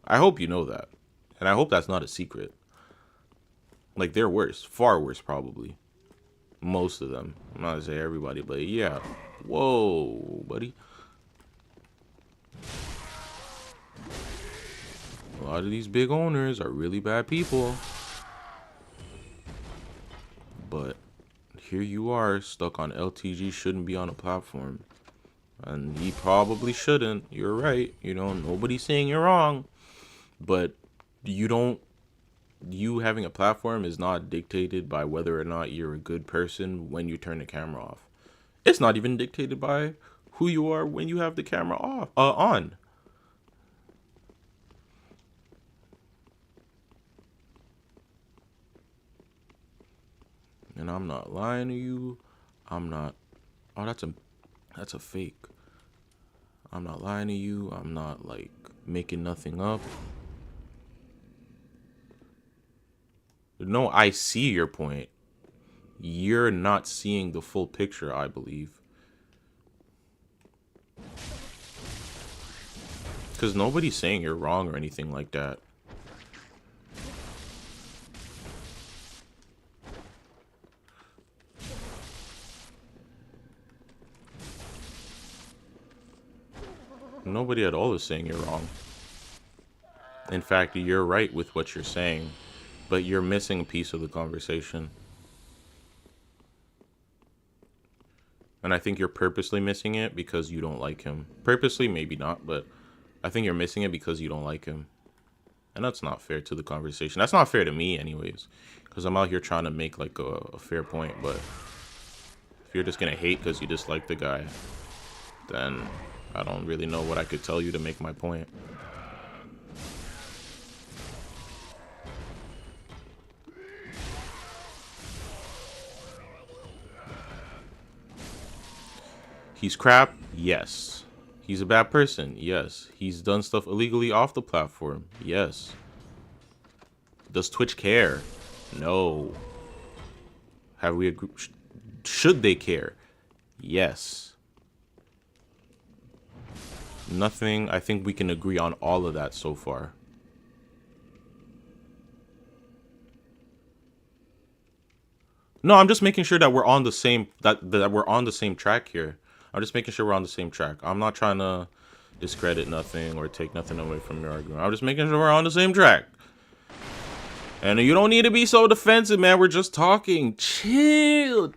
A: I hope you know that. And I hope that's not a secret. Like, they're worse. Far worse, probably. Most of them. I'm not gonna say everybody, but yeah. Whoa, buddy. A lot of these big owners are really bad people. But here you are, stuck on LTG, shouldn't be on a platform. And he probably shouldn't. You're right. You know, nobody's saying you're wrong. But you having a platform is not dictated by whether or not you're a good person when you turn the camera off. It's not even dictated by who you are when you have the camera off on. And I'm not lying to you. I'm not. Oh, that's a fake. I'm not lying to you. I'm not like making nothing up. No, I see your point. You're not seeing the full picture, I believe. Because nobody's saying you're wrong or anything like that. Nobody at all is saying you're wrong. In fact, you're right with what you're saying, but you're missing a piece of the conversation. And I think you're purposely missing it because you don't like him. Purposely, maybe not, but I think you're missing it because you don't like him. And that's not fair to the conversation. That's not fair to me anyways, because I'm out here trying to make like a fair point. But if you're just going to hate because you dislike the guy, then I don't really know what I could tell you to make my point. He's crap? Yes. He's a bad person? Yes. He's done stuff illegally off the platform? Yes. Does Twitch care? No. Have we agreed? Should they care? Yes. Nothing. I think we can agree on all of that so far. No, I'm just making sure that we're on the same that we're on the same track here. I'm just making sure we're on the same track. I'm not trying to discredit nothing or take nothing away from your argument. I'm just making sure we're on the same track. And you don't need to be so defensive, man. We're just talking. Chill.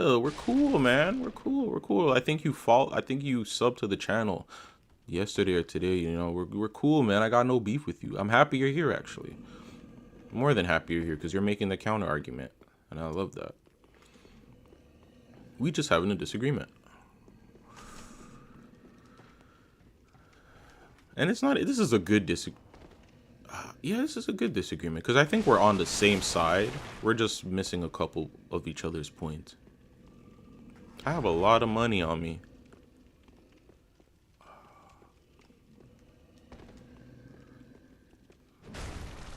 A: We're cool, man. We're cool. I think you subbed to the channel yesterday or today. You know, we're cool, man. I got no beef with you. I'm happy you're here, actually. More than happy you're here because you're making the counter argument, and I love that. We just having a disagreement. And it's not. This is a good disagreement. Yeah, this is a good disagreement because I think we're on the same side. We're just missing a couple of each other's points. I have a lot of money on me.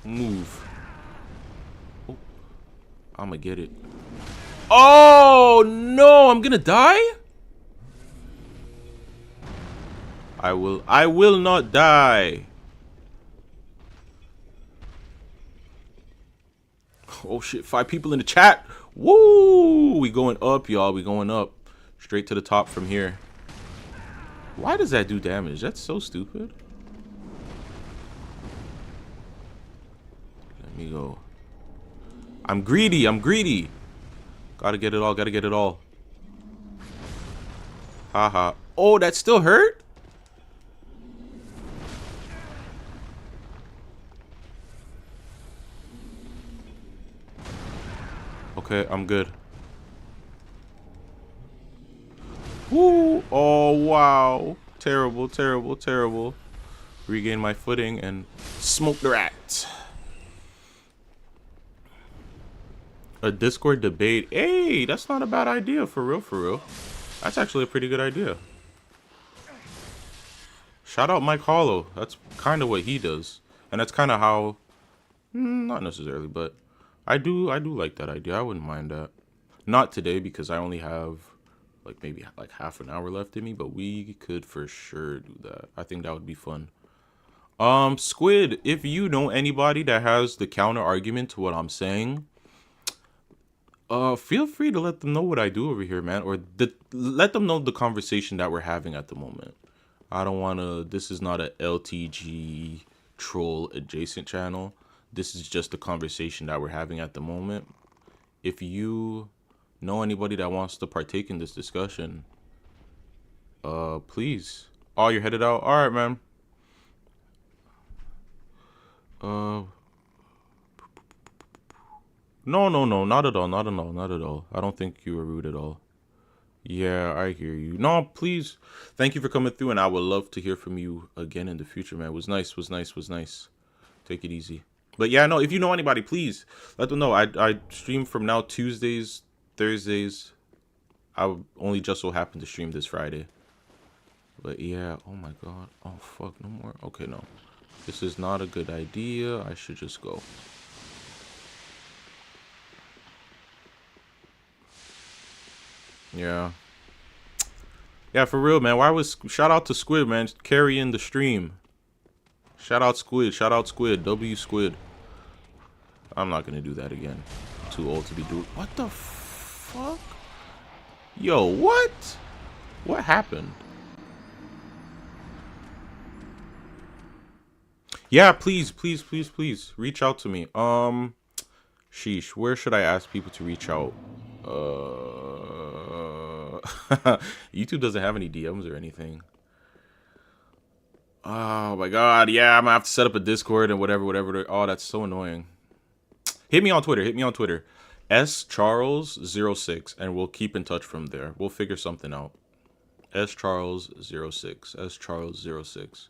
A: Move. Oh, I'm gonna get it. Oh no, I'm gonna die? I will not die. Oh shit, 5 people in the chat. Woo! We going up, y'all. We going up. Straight to the top from here. Why does that do damage? That's so stupid. Let me go. I'm greedy. Gotta get it all. Haha. Oh, that still hurt? Okay, I'm good. Woo! Oh, wow. Terrible, terrible, terrible. Regain my footing and smoke the rat. A Discord debate. Hey, that's not a bad idea, for real, for real. That's actually a pretty good idea. Shout out Mike Hollow. That's kind of what he does. And that's kind of how... not necessarily, but I do like that idea. I wouldn't mind that. Not today, because I only have like maybe like half an hour left in me, but we could for sure do that. I think that would be fun. Squid, if you know anybody that has the counter argument to what I'm saying, feel free to let them know what I do over here, man, or let them know the conversation that we're having at the moment. I don't want to, this is not a LTG troll adjacent channel. This is just the conversation that we're having at the moment. If you know anybody that wants to partake in this discussion, please. Oh, you're headed out? All right, man. No, not at all, not at all, not at all. I don't think you were rude at all. Yeah, I hear you. No, please. Thank you for coming through, and I would love to hear from you again in the future, man. It was nice, was nice, was nice. Take it easy. But yeah, no, if you know anybody, please let them know. I stream from now Tuesdays, Thursdays. I only just so happen to stream this Friday. But yeah, oh my god. Oh fuck, no more. Okay, no. This is not a good idea. I should just go. Yeah. Yeah, for real, man. Why was shout out to Squid, man, carrying the stream. Shout out Squid, shout out Squid, W Squid. I'm not gonna do that again. I'm too old to be doing. What the fuck? Yo, what? What happened? Yeah, please, please, please, please reach out to me. Sheesh, where should I ask people to reach out? YouTube doesn't have any DMs or anything. Oh my god, yeah, I'm gonna have to set up a Discord and whatever. Oh, that's so annoying. Hit me on Twitter, SCharles06, and we'll keep in touch from there. We'll figure something out. SCharles06, SCharles06.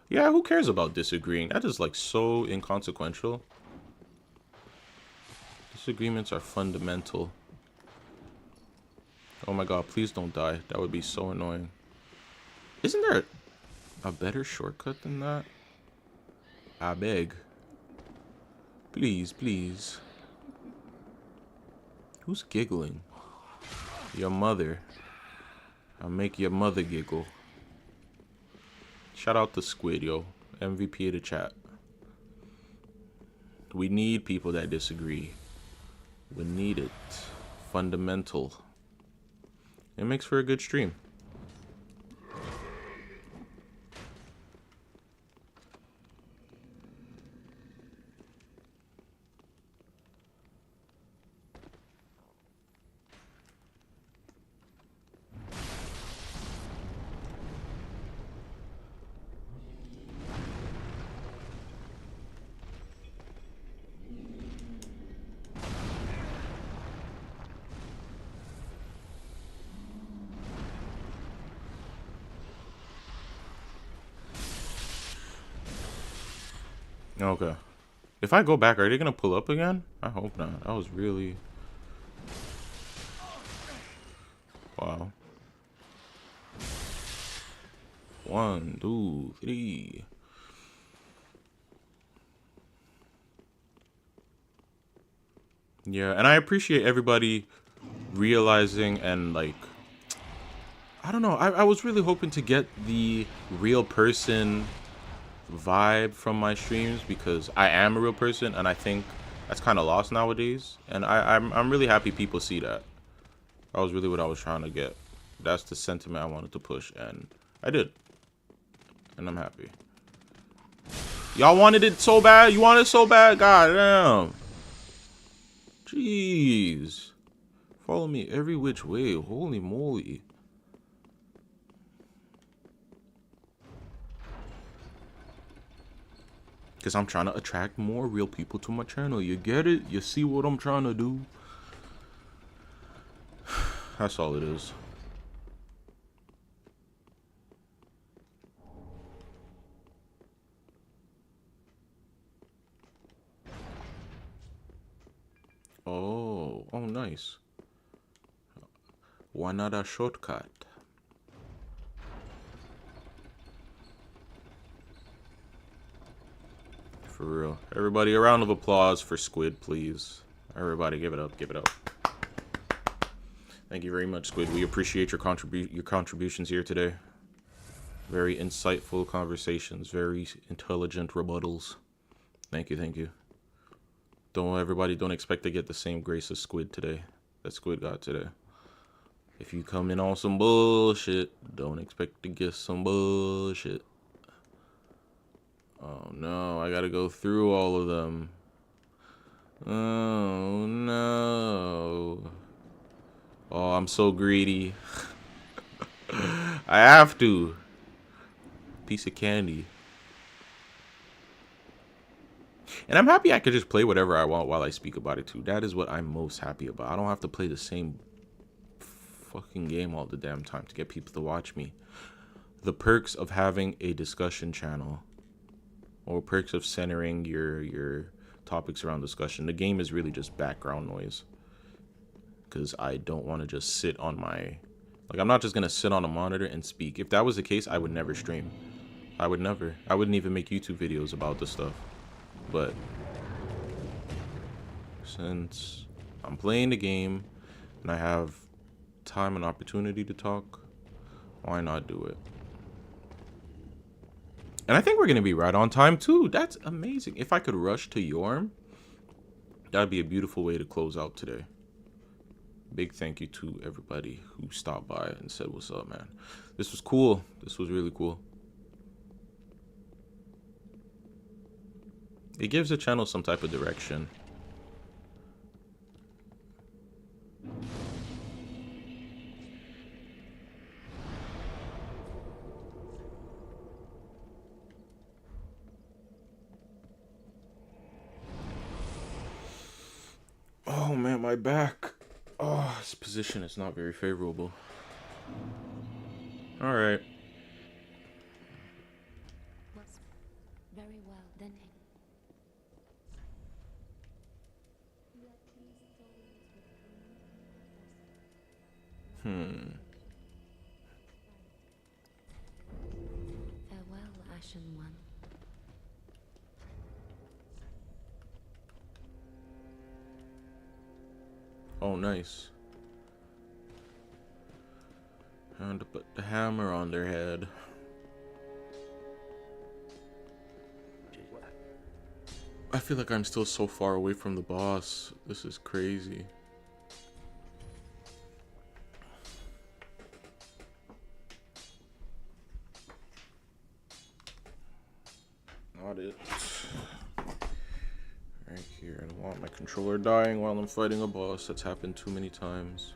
A: Yeah, who cares about disagreeing? That is like so inconsequential. Disagreements are fundamental. Oh my god, please don't die. That would be so annoying. Isn't there a better shortcut than that? I beg. Please, please. Who's giggling? Your mother. I'll make your mother giggle. Shout out to Squid, yo. MVP of the chat. We need people that disagree. We need it. Fundamental. It makes for a good stream. Okay. If I go back, are they gonna pull up again? I hope not. That was really... Wow. 1, 2, 3. Yeah, and I appreciate everybody realizing and like... I don't know. I was really hoping to get the real person vibe from my streams because I am a real person, and I think that's kind of lost nowadays. And I'm really happy people see that. That was really what I was trying to get. That's the sentiment I wanted to push, and I did. And I'm happy. Y'all wanted it so bad? You wanted it so bad? God damn. Jeez. Follow me every which way. Holy moly. Because I'm trying to attract more real people to my channel. You get it? You see what I'm trying to do? That's all it is. Oh, nice. Why not a shortcut? For real. Everybody, a round of applause for Squid, please. Everybody, give it up, give it up. Thank you very much, Squid. We appreciate your contributions here today. Very insightful conversations, very intelligent rebuttals. Thank you, thank you. Don't expect to get the same grace as Squid today. That Squid got today. If you come in on some bullshit, don't expect to get some bullshit. Oh no, I gotta go through all of them. Oh no. Oh, I'm so greedy. I have to. Piece of candy. And I'm happy I could just play whatever I want while I speak about it too. That is what I'm most happy about. I don't have to play the same fucking game all the damn time to get people to watch me. The perks of having a discussion channel, or perks of centering your topics around discussion. The game is really just background noise. Because I don't want to just sit on my... Like, I'm not just going to sit on a monitor and speak. If that was the case, I would never stream. I would never. I wouldn't even make YouTube videos about this stuff. But since I'm playing the game and I have time and opportunity to talk, why not do it? And I think we're going to be right on time too. That's amazing. If I could rush to Yorm, that'd be a beautiful way to close out today. Big thank you to everybody who stopped by and said what's up, man. This was cool. This was really cool. It gives the channel some type of direction. Oh man, my back. Oh, this position is not very favorable. All right.
B: Very well then. Farewell, Ashen One.
A: Oh, nice. Time to put the hammer on their head. I feel like I'm still so far away from the boss. This is crazy. Not it. Right here. I don't want my controller dying while I'm fighting a boss. That's happened too many times.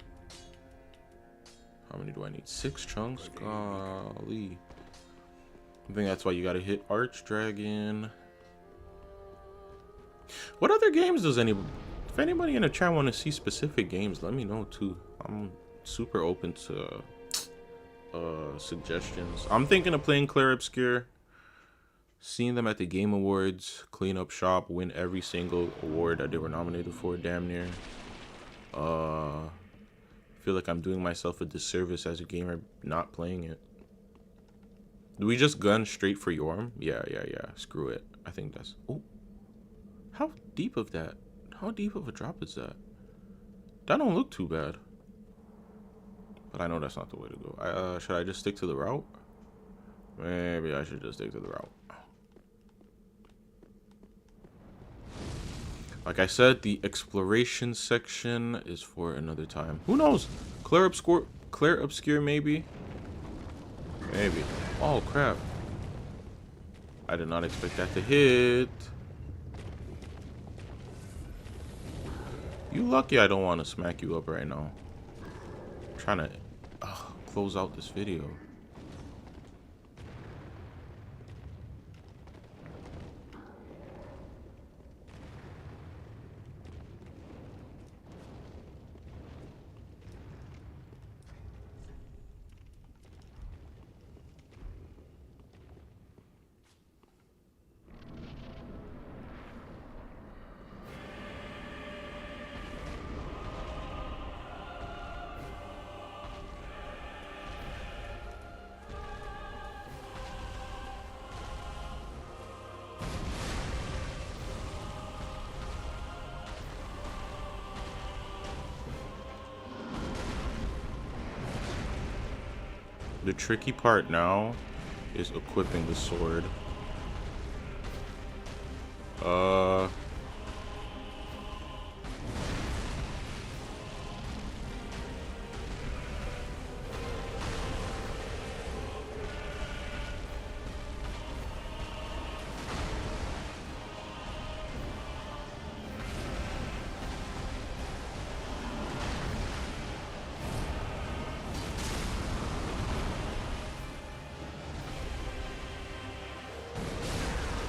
A: How many do I need? 6 chunks? Golly. I think that's why you gotta hit Archdragon. What other games does anybody... If anybody in the chat want to see specific games, let me know too. I'm super open to suggestions. I'm thinking of playing Clair Obscur. Seeing them at the Game Awards, clean up shop, win every single award that they were nominated for, damn near. I feel like I'm doing myself a disservice as a gamer not playing it. Do we just gun straight for Yorm? Yeah. Screw it. I think that's... Oh. How deep of that? How deep of a drop is that? That don't look too bad. But I know that's not the way to go. Should I just stick to the route? Maybe I should just stick to the route. Like I said, the exploration section is for another time. Who knows? Clair Obscur maybe? Maybe. Oh, crap. I did not expect that to hit. You lucky I don't want to smack you up right now. I'm trying to close out this video. The tricky part now is equipping the sword.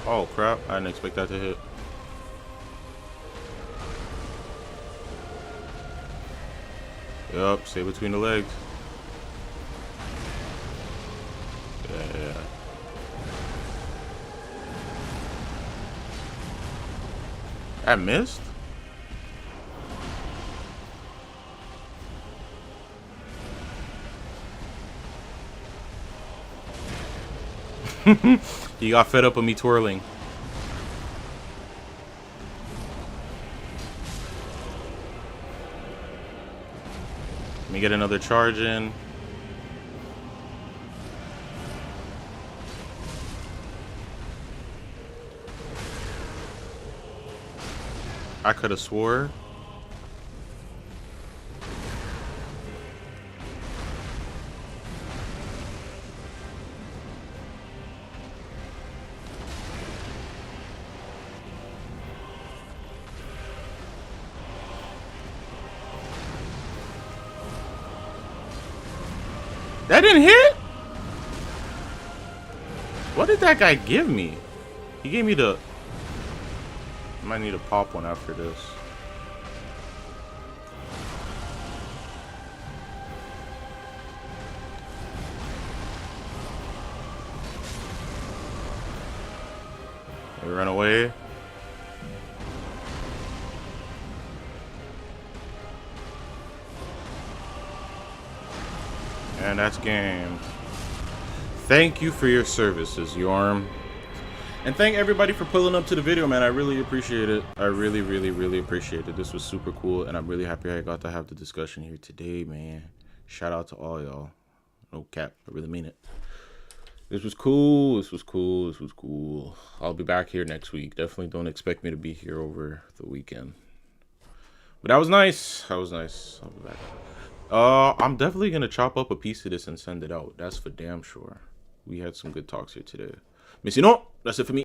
A: Oh crap, I didn't expect that to hit. Yup, stay between the legs. Yeah. I missed? You got fed up with me twirling. Let me get another charge in. I could have swore. That didn't hit? What did that guy give me? He gave me the... I might need to pop one after this. They run away. And that's game. Thank you for your services, Yorm. And thank everybody for pulling up to the video, man. I really appreciate it. I really, really, really appreciate it. This was super cool, and I'm really happy I got to have the discussion here today, man. Shout out to all y'all. No cap. I really mean it. This was cool. This was cool. This was cool. I'll be back here next week. Definitely don't expect me to be here over the weekend. But that was nice. That was nice. I'll be back. I'm definitely gonna chop up a piece of this and send it out. That's for damn sure. We had some good talks here today. Mais sinon, that's it for me.